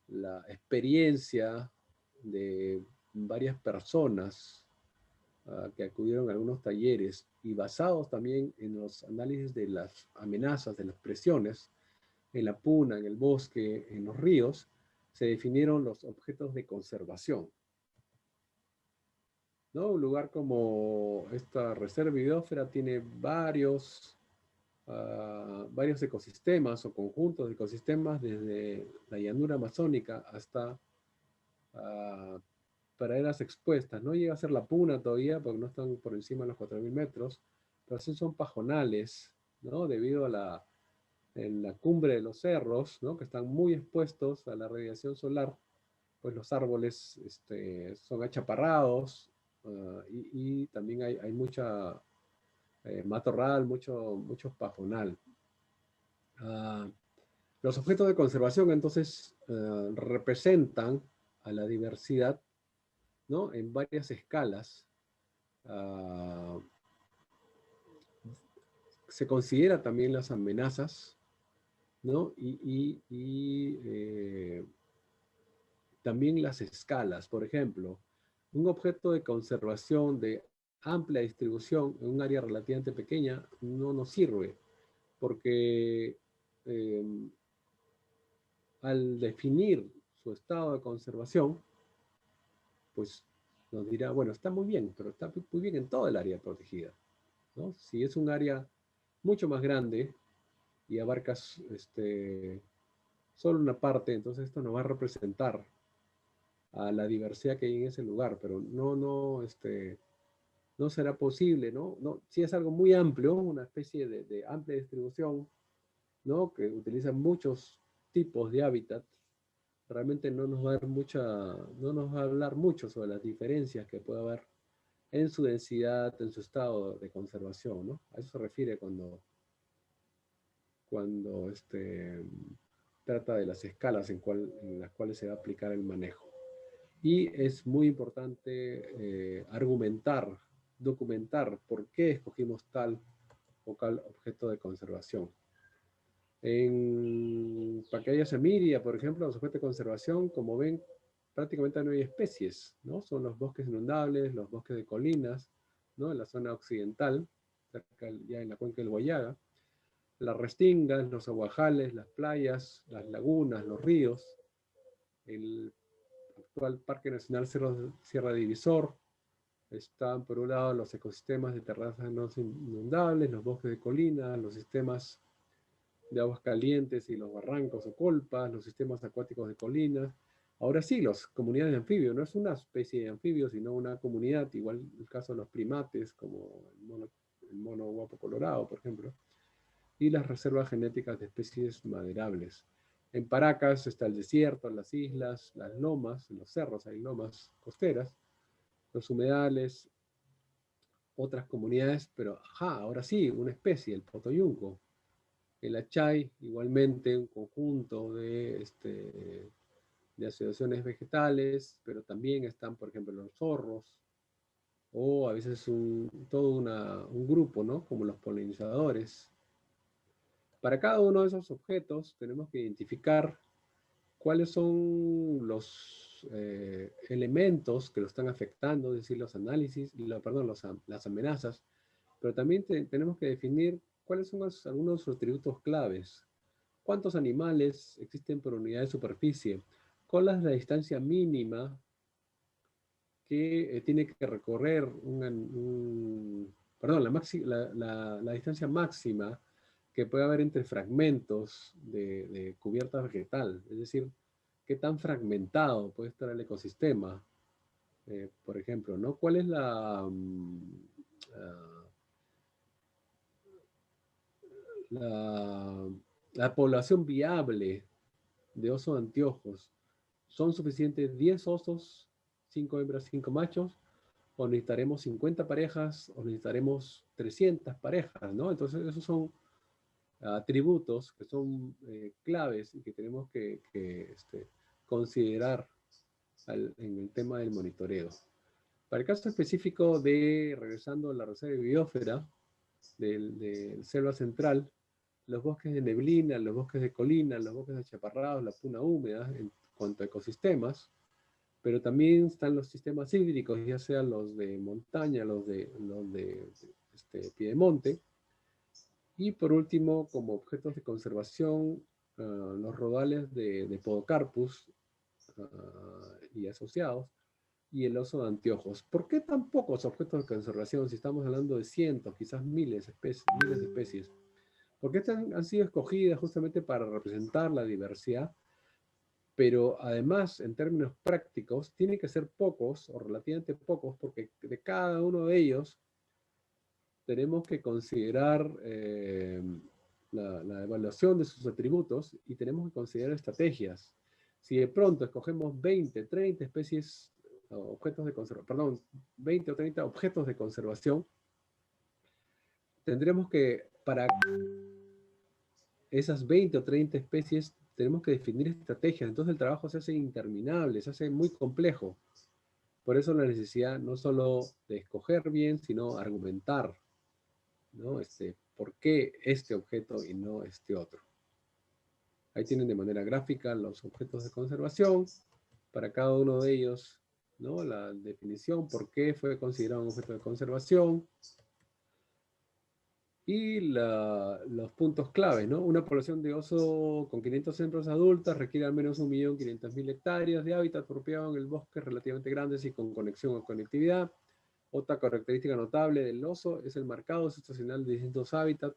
la experiencia de varias personas que acudieron a algunos talleres y basados también en los análisis de las amenazas, de las presiones, en la puna, en el bosque, en los ríos, se definieron los objetos de conservación, ¿no? Un lugar como esta reserva biosfera tiene varios ecosistemas o conjuntos de ecosistemas, desde la llanura amazónica hasta praderas expuestas. No llega a ser la puna todavía porque no están por encima de los 4000 metros, pero sí son pajonales, ¿no? Debido a en la cumbre de los cerros, ¿no? Que están muy expuestos a la radiación solar, pues los árboles son achaparrados y también hay mucha matorral, mucho pajonal. Los objetos de conservación entonces representan a la diversidad, ¿no? En varias escalas. Se considera también las amenazas, ¿no? También las escalas. Por ejemplo, un objeto de conservación de amplia distribución en un área relativamente pequeña no nos sirve, porque al definir su estado de conservación, pues nos dirá, bueno, está muy bien, pero está muy bien en toda el área protegida, ¿no? Si es un área mucho más grande y abarcas solo una parte, entonces esto nos va a representar a la diversidad que hay en ese lugar, pero no será posible, ¿no? Si es algo muy amplio, una especie de amplia distribución, ¿no? Que utiliza muchos tipos de hábitat, realmente no nos va a hablar mucho sobre las diferencias que puede haber en su densidad, en su estado de conservación, ¿no? A eso se refiere cuando trata de las escalas en las cuales se va a aplicar el manejo. Y es muy importante argumentar, documentar por qué escogimos tal o cual objeto de conservación. En Pacaya Samiria, por ejemplo, los objetos de conservación, como ven, prácticamente no hay especies, ¿no? Son los bosques inundables, los bosques de colinas, ¿no? En la zona occidental, cerca ya en la cuenca del Guayaga, las restingas, los aguajales, las playas, las lagunas, los ríos, el actual Parque Nacional Sierra Divisor. Están por un lado los ecosistemas de terrazas no inundables, los bosques de colinas, los sistemas de aguas calientes y los barrancos o colpas, los sistemas acuáticos de colinas. Ahora sí, las comunidades de anfibios, no es una especie de anfibio, sino una comunidad, igual el caso de los primates, como el mono guapo colorado, por ejemplo, y las reservas genéticas de especies maderables. En Paracas está el desierto, las islas, las lomas, en los cerros hay lomas costeras, los humedales, otras comunidades, pero ajá, ahora sí, una especie, el potoyunco. El achay, igualmente, un conjunto de asociaciones vegetales, pero también están, por ejemplo, los zorros, o a veces todo un grupo, ¿no? Como los polinizadores. Para cada uno de esos objetos tenemos que identificar cuáles son los elementos que lo están afectando, es decir, los análisis, perdón, las amenazas, pero también tenemos que definir cuáles son algunos de sus atributos claves. ¿Cuántos animales existen por unidad de superficie? ¿Cuál es la distancia mínima que tiene que recorrer perdón, la distancia máxima que puede haber entre fragmentos de cubierta vegetal? Es decir, qué tan fragmentado puede estar el ecosistema, por ejemplo, ¿no? ¿Cuál es ah, la, la población viable de osos de anteojos? ¿Son suficientes 10 osos, 5 hembras, 5 machos? ¿O necesitaremos 50 parejas? ¿O necesitaremos 300 parejas? ¿No? Entonces, esos son atributos que son claves y que tenemos que considerar en el tema del monitoreo. Para el caso específico regresando a la reserva de biosfera del selva central, los bosques de neblina, los bosques de colina, los bosques de chaparrados, la puna húmeda, en cuanto a ecosistemas, pero también están los sistemas hídricos, ya sean los de montaña, los de piedemonte, y por último, como objetos de conservación, los rodales de Podocarpus y asociados, y el oso de anteojos. ¿Por qué tan pocos objetos de conservación si estamos hablando de cientos, quizás miles de especies? Porque estas han sido escogidas justamente para representar la diversidad, pero además, en términos prácticos, tienen que ser pocos o relativamente pocos, porque de cada uno de ellos tenemos que considerar la evaluación de sus atributos y tenemos que considerar estrategias. Si de pronto escogemos 20, 30 especies, objetos de conservación, perdón, 20 o 30 objetos de conservación, tendremos que, para esas 20 o 30 especies, tenemos que definir estrategias. Entonces el trabajo se hace interminable, se hace muy complejo. Por eso la necesidad no solo de escoger bien, sino argumentar, ¿no? ¿Por qué este objeto y no este otro? Ahí tienen de manera gráfica los objetos de conservación. Para cada uno de ellos, ¿no? La definición, por qué fue considerado un objeto de conservación. Y los puntos clave, ¿no? Una población de oso con 500 hembras adultas requiere al menos 1.500.000 hectáreas de hábitat apropiado en el bosque relativamente grandes y con conexión o conectividad. Otra característica notable del oso es el marcado estacional de distintos hábitats,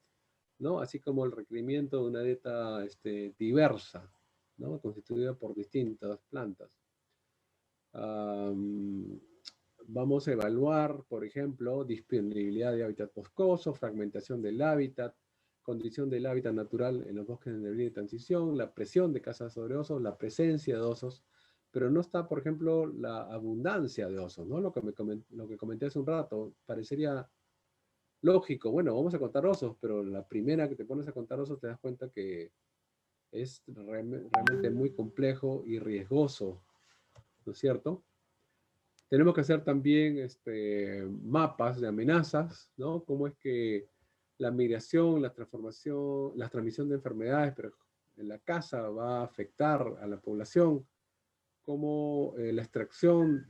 ¿no? Así como el requerimiento de una dieta diversa, ¿no? Constituida por distintas plantas. Vamos a evaluar, por ejemplo, disponibilidad de hábitat boscoso, fragmentación del hábitat, condición del hábitat natural en los bosques de neblina y transición, la presión de cazas sobre osos, la presencia de osos, pero no está, por ejemplo, la abundancia de osos, ¿no? Lo que comenté hace un rato, parecería lógico, bueno, vamos a contar osos, pero la primera que te pones a contar osos te das cuenta que es realmente muy complejo y riesgoso, ¿no es cierto? Tenemos que hacer también mapas de amenazas, ¿no? Cómo es que la migración, la transformación, la transmisión de enfermedades, pero en la caza va a afectar a la población, cómo la extracción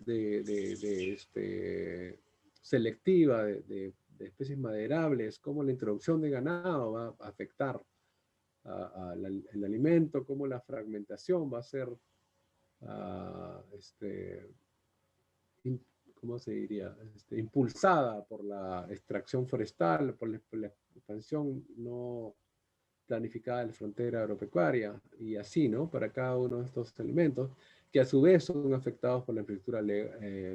selectiva de especies maderables, cómo la introducción de ganado va a afectar el alimento, cómo la fragmentación va a ser ¿cómo se diría? Impulsada por la extracción forestal, por la expansión no planificada de la frontera agropecuaria, y así, ¿no? Para cada uno de estos elementos, que a su vez son afectados por la infraestructura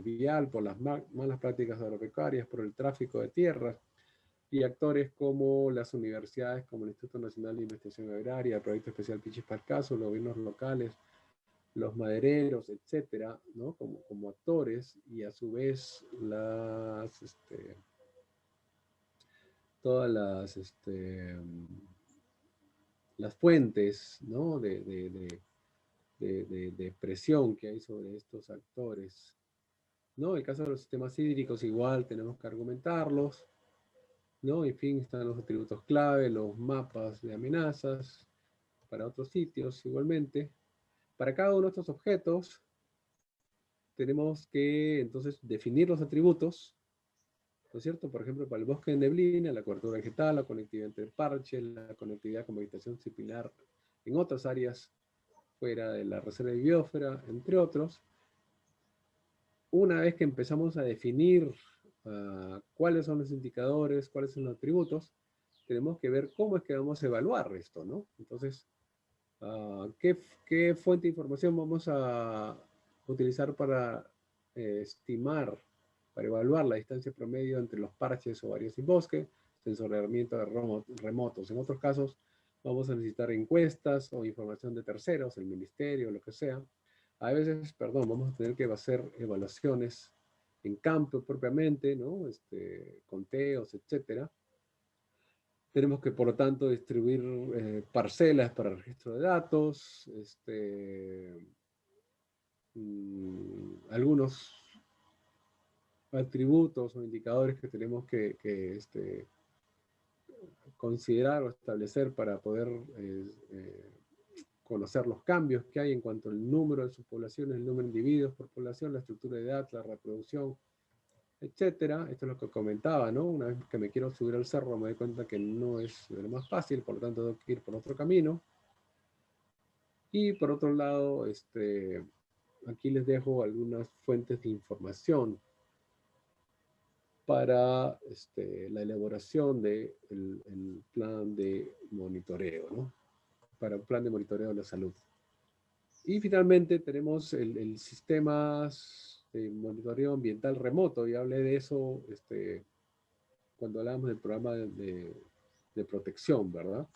vial, por las malas prácticas agropecuarias, por el tráfico de tierras, y actores como las universidades, como el Instituto Nacional de Investigación Agraria, el Proyecto Especial Pichis Parcaso, los gobiernos locales, los madereros, etcétera, ¿no? Como actores, y a su vez todas las fuentes, ¿no? de presión que hay sobre estos actores, ¿no? El caso de los sistemas hídricos igual tenemos que argumentarlos, ¿no? En fin, están los atributos clave, los mapas de amenazas, para otros sitios igualmente. Para cada uno de estos objetos tenemos que entonces definir los atributos, ¿no es cierto? Por ejemplo, para el bosque de neblina, la cobertura vegetal, la conectividad entre parches, la conectividad con vegetación similar en otras áreas fuera de la reserva de biosfera, entre otros. Una vez que empezamos a definir cuáles son los indicadores, cuáles son los atributos, tenemos que ver cómo es que vamos a evaluar esto, ¿no? Entonces, ¿qué fuente de información vamos a utilizar para estimar, para evaluar la distancia promedio entre los parches o áreas sin bosque, sensoriamiento de remotos? En otros casos, vamos a necesitar encuestas o información de terceros, el ministerio, lo que sea. A veces, perdón, vamos a tener que hacer evaluaciones en campo propiamente, ¿no? Conteos, etcétera. Tenemos que, por lo tanto, distribuir parcelas para registro de datos, algunos atributos o indicadores que tenemos que considerar o establecer para poder conocer los cambios que hay en cuanto al número de sus poblaciones, el número de individuos por población, la estructura de edad, la reproducción, etcétera. Esto es lo que comentaba, ¿no? Una vez que me quiero subir al cerro me doy cuenta que no es lo más fácil, por lo tanto tengo que ir por otro camino. Y por otro lado, aquí les dejo algunas fuentes de información para la elaboración del el plan de monitoreo, ¿no? Para el plan de monitoreo de la salud. Y finalmente tenemos el sistema de monitoreo ambiental remoto, y hablé de eso cuando hablábamos del programa de protección, ¿verdad?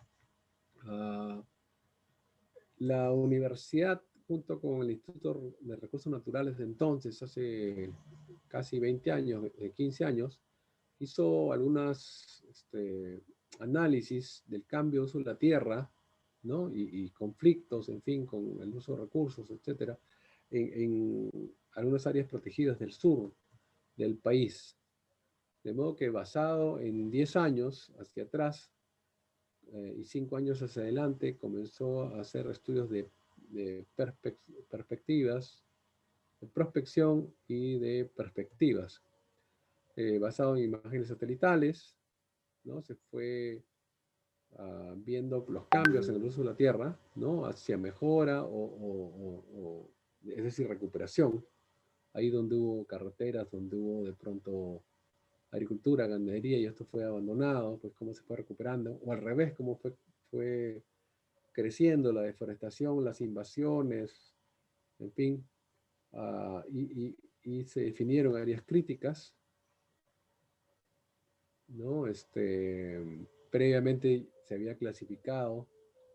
La universidad, junto con el Instituto de Recursos Naturales de entonces, hace casi 20 años, 15 años, hizo algunas análisis del cambio de uso de la tierra, ¿no? Y conflictos, en fin, con el uso de recursos, etcétera, en algunas áreas protegidas del sur del país. De modo que basado en 10 años hacia atrás y 5 años hacia adelante, comenzó a hacer estudios de perspectivas, de prospección y de perspectivas, basado en imágenes satelitales, ¿no? Se fue viendo los cambios en el uso de la tierra, ¿no? Hacia mejora es decir, recuperación. Ahí donde hubo carreteras, donde hubo de pronto agricultura, ganadería, y esto fue abandonado, pues cómo se fue recuperando, o al revés, cómo fue creciendo la deforestación, las invasiones, en fin, y se definieron áreas críticas, ¿no? Previamente se había clasificado,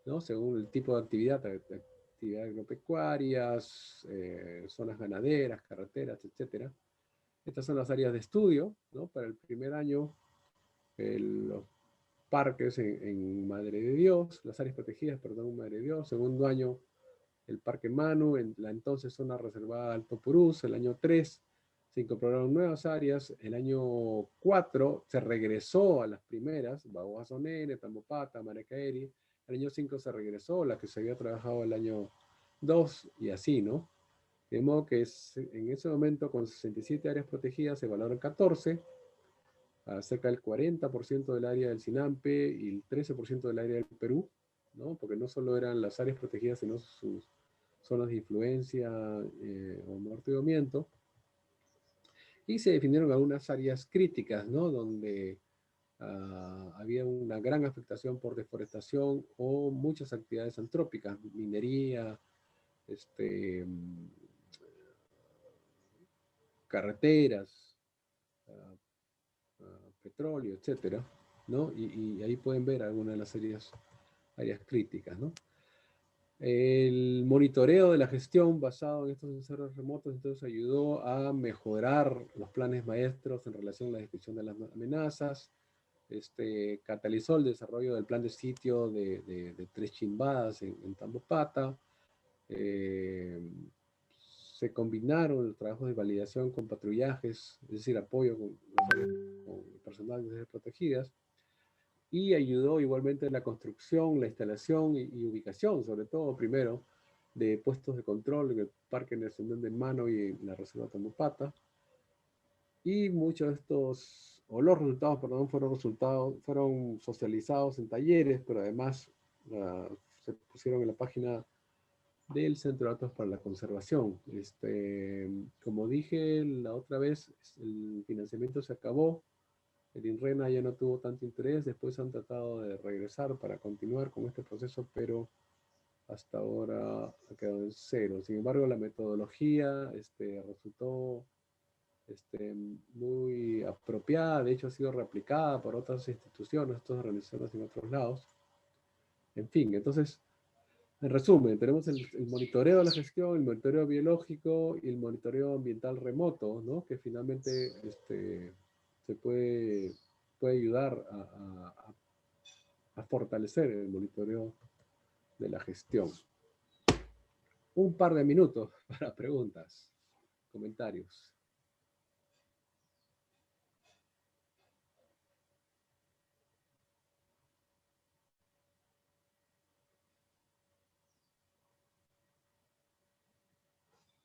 ¿no? Según el tipo de actividades agropecuarias, zonas ganaderas, carreteras, etcétera. Estas son las áreas de estudio, ¿no? Para el primer año, los parques en Madre de Dios, las áreas protegidas, perdón, Madre de Dios. Segundo año, el Parque Manu, en la entonces zona reservada Alto Purús. El año 3 se incorporaron nuevas áreas. El año 4 se regresó a las primeras, Baguazonene, Tamopata, Maracaeri. El año 5 se regresó, la que se había trabajado el año 2 y así, ¿no? De modo que en ese momento, con 67 áreas protegidas, se evaluaron 14, cerca del 40% del área del Sinampe y el 13% del área del Perú, ¿no? Porque no solo eran las áreas protegidas, sino sus zonas de influencia o amortiguamiento. Y se definieron algunas áreas críticas, ¿no? Donde había una gran afectación por deforestación o muchas actividades antrópicas, minería, carreteras, petróleo, etcétera, ¿no? Y ahí pueden ver algunas de las áreas críticas, ¿no? El monitoreo de la gestión basado en estos sensores remotos entonces ayudó a mejorar los planes maestros en relación a la descripción de las amenazas, catalizó el desarrollo del plan de sitio de Tres Chimbadas en Tambopata. Se combinaron los trabajos de validación con patrullajes, es decir, apoyo con personal de áreas protegidas, y ayudó igualmente en la construcción, la instalación y ubicación, sobre todo primero, de puestos de control en el Parque Nacional del Mano y en la Reserva Tambopata. Y muchos de estos, o los resultados, perdón, fueron socializados en talleres, pero además se pusieron en la página del Centro de Datos para la Conservación. Como dije la otra vez, el financiamiento se acabó, el INRENA ya no tuvo tanto interés, después han tratado de regresar para continuar con este proceso, pero hasta ahora ha quedado en cero. Sin embargo, la metodología resultó muy apropiada, de hecho ha sido replicada por otras instituciones, otras organizaciones en otros lados. En fin, entonces, en resumen, tenemos el monitoreo de la gestión, el monitoreo biológico y el monitoreo ambiental remoto, ¿no? Que finalmente se puede ayudar a fortalecer el monitoreo de la gestión. Un par de minutos para preguntas, comentarios.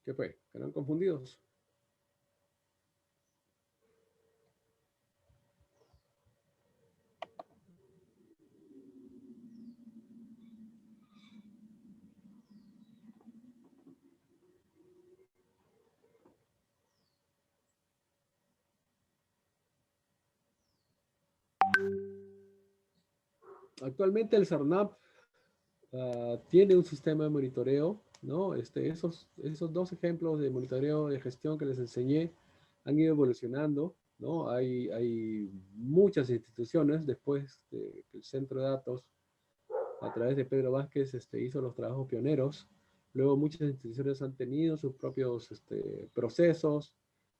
¿Qué fue? ¿Quedaron confundidos? Actualmente el CERNAP tiene un sistema de monitoreo, ¿no? Esos dos ejemplos de monitoreo de gestión que les enseñé han ido evolucionando, ¿no? Hay muchas instituciones después de que el centro de datos, a través de Pedro Vázquez, hizo los trabajos pioneros. Luego muchas instituciones han tenido sus propios procesos,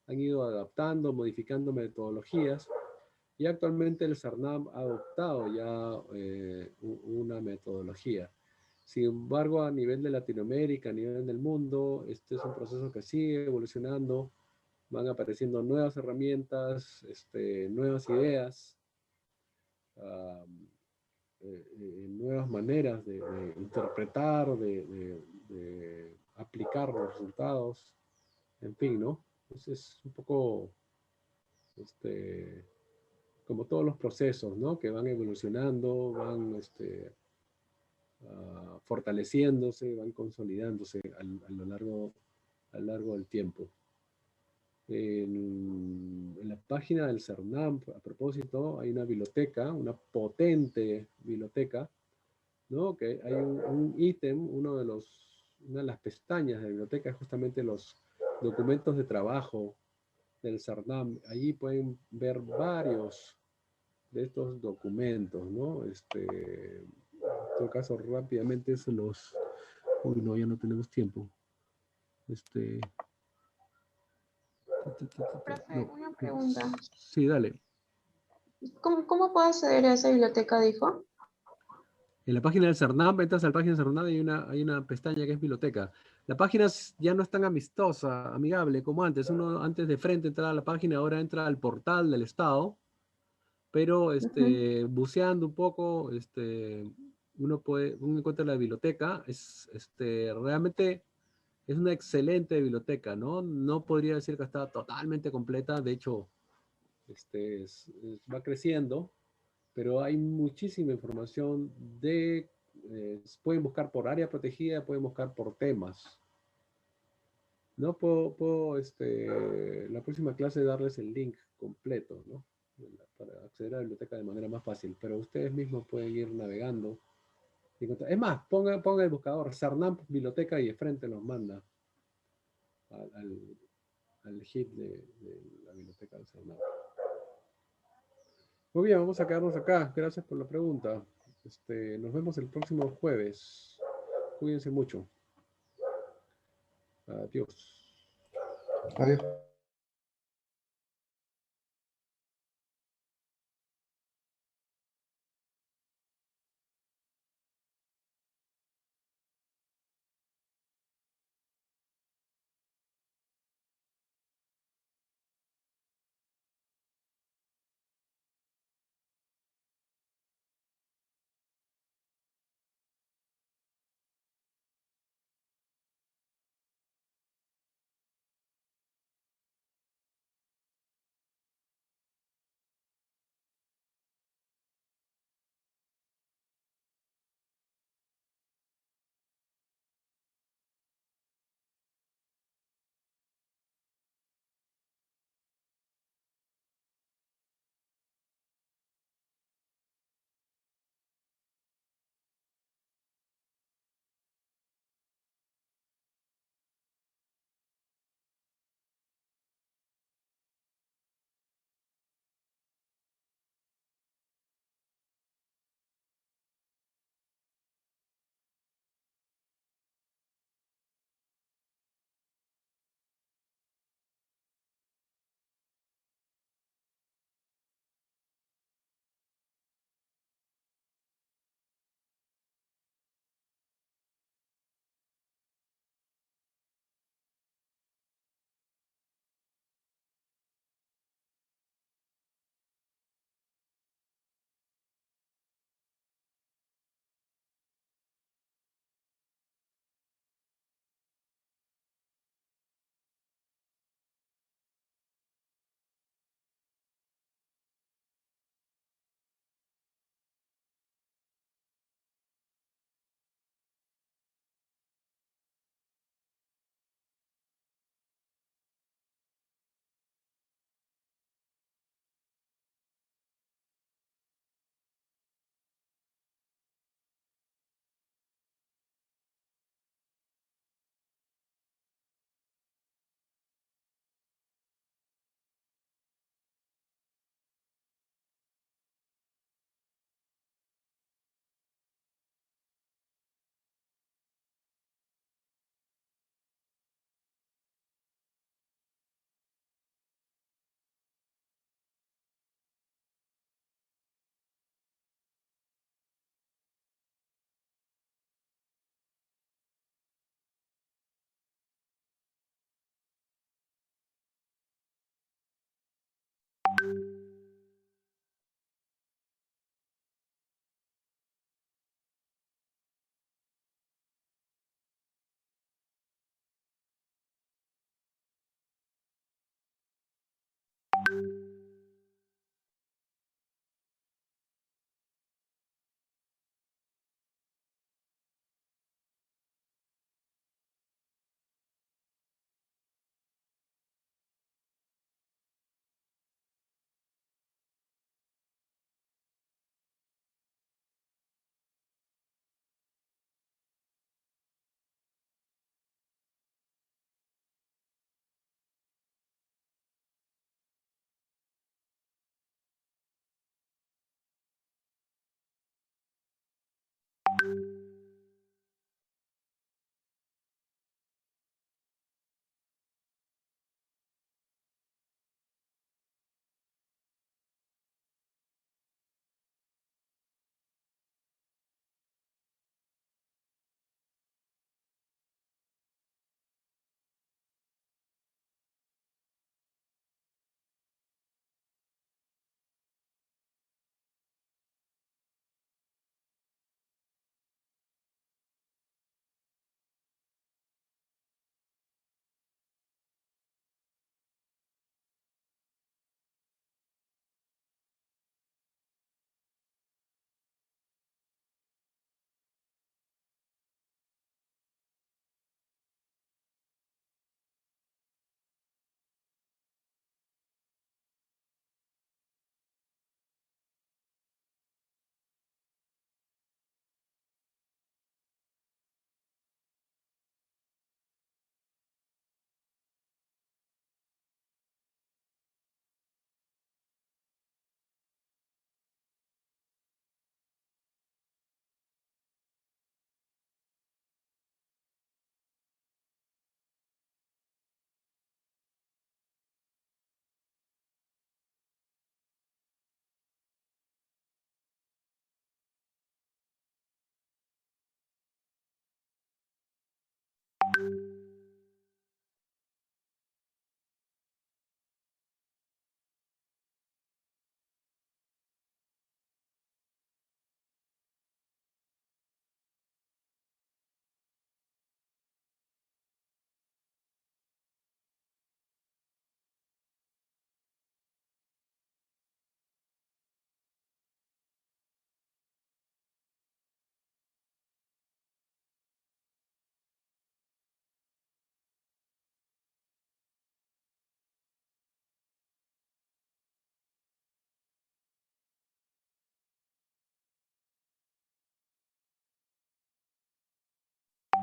han ido adaptando, modificando metodologías. Y actualmente el CERNAP ha adoptado ya una metodología. Sin embargo, a nivel de Latinoamérica, a nivel del mundo, este es un proceso que sigue evolucionando. Van apareciendo nuevas herramientas, nuevas ideas, nuevas maneras de interpretar, de aplicar los resultados. En fin, ¿no? Entonces es un poco como todos los procesos, ¿no? Que van evolucionando, van fortaleciéndose, van consolidándose a lo largo del tiempo. En la página del CERNAP, a propósito, hay una biblioteca, una potente biblioteca, ¿no? Que hay un ítem, una de las pestañas de la biblioteca es justamente los documentos de trabajo del CERNAP. Allí pueden ver varios de estos documentos, ¿no? En todo caso, rápidamente se los... Uy, no, ya no tenemos tiempo. Profe, No. una pregunta. Sí, dale. ¿Cómo puedo acceder a esa biblioteca, dijo? En la página del CERNAP, entras a la página del CERNAP y hay una pestaña que es biblioteca. La página ya no es tan amistosa, amigable como antes. Uno antes de frente entraba a la página, ahora entra al portal del Estado, pero buceando un poco, uno encuentra la biblioteca. Realmente es una excelente biblioteca, ¿no? No podría decir que está totalmente completa, de hecho, va creciendo, pero hay muchísima información pueden buscar por área protegida, pueden buscar por temas. No puedo la próxima clase darles el link completo, ¿no? Para acceder a la biblioteca de manera más fácil, pero ustedes mismos pueden ir navegando. Es más, ponga el buscador CERNAP biblioteca y de frente nos manda al hit de la biblioteca del CERNAP. Muy bien, vamos a quedarnos acá. Gracias por la pregunta. Nos vemos el próximo jueves. Cuídense mucho. Adiós. Adiós.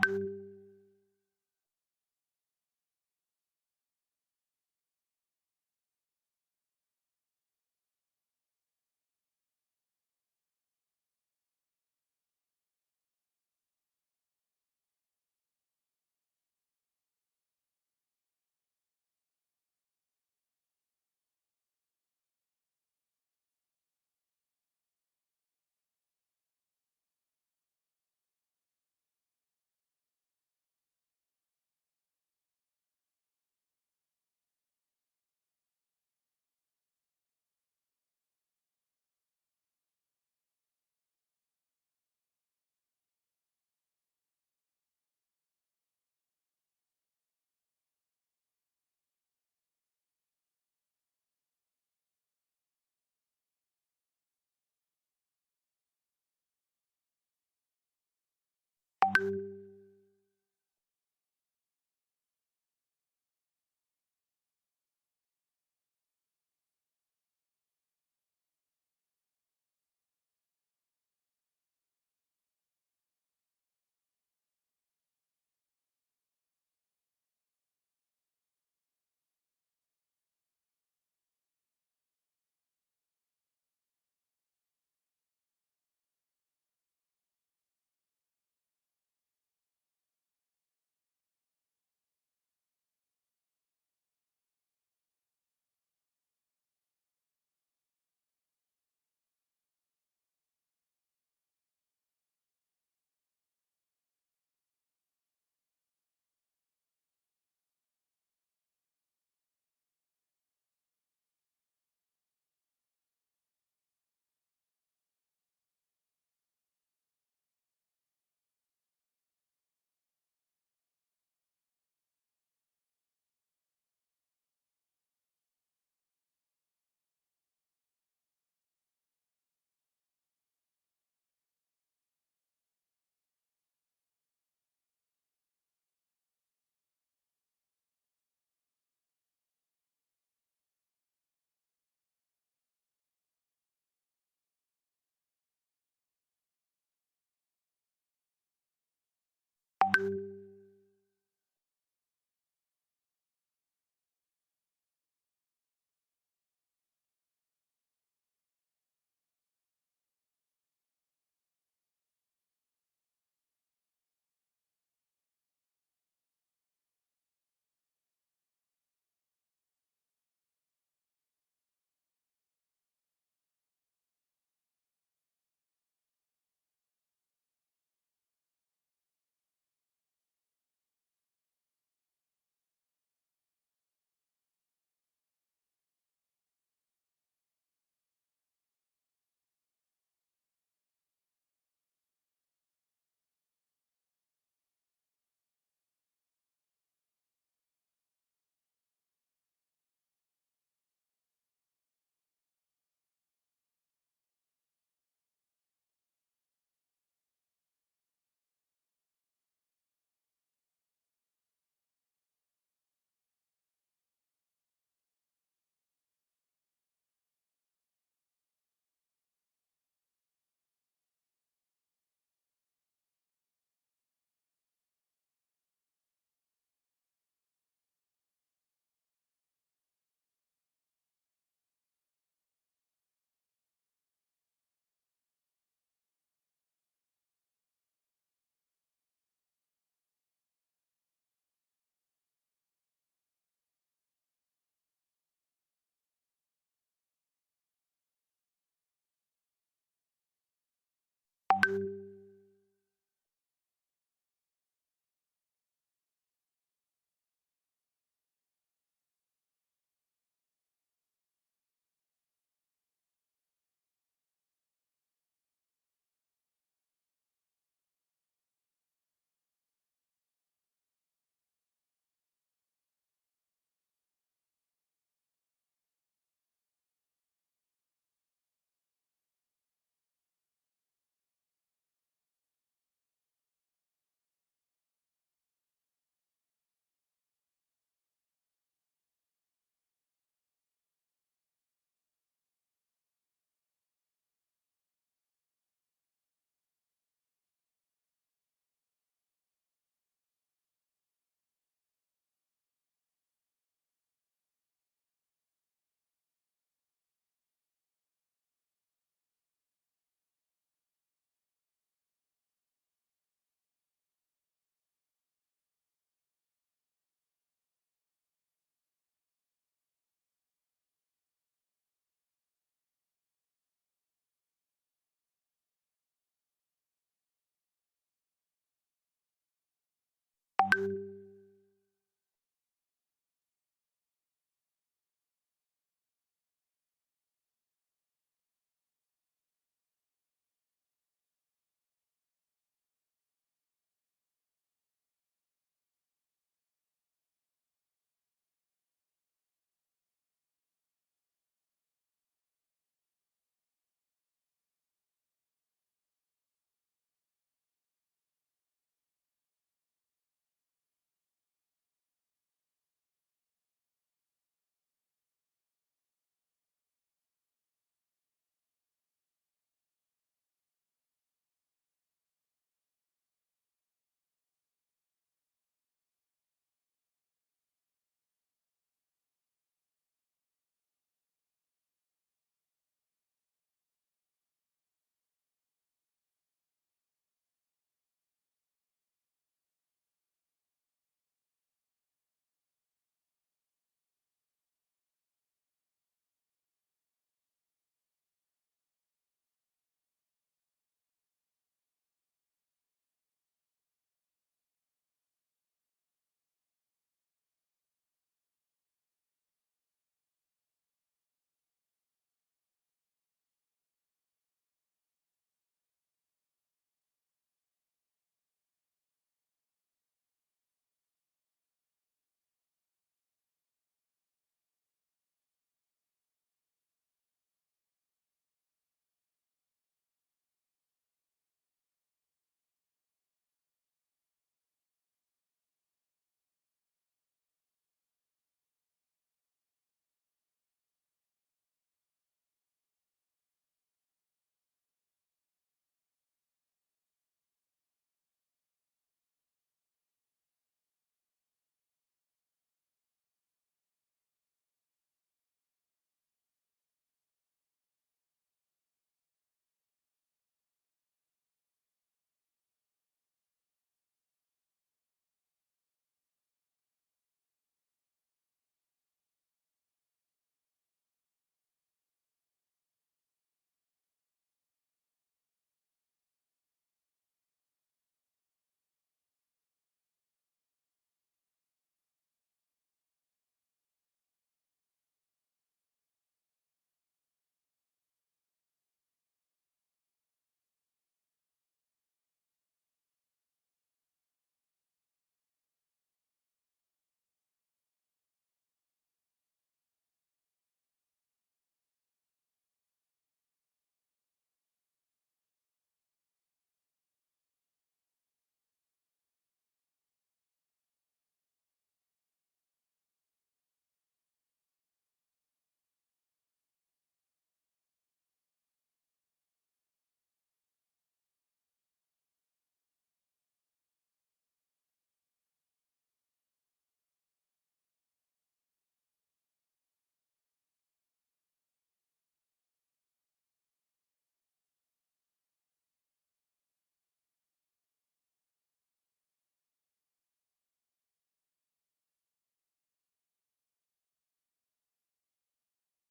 Chao.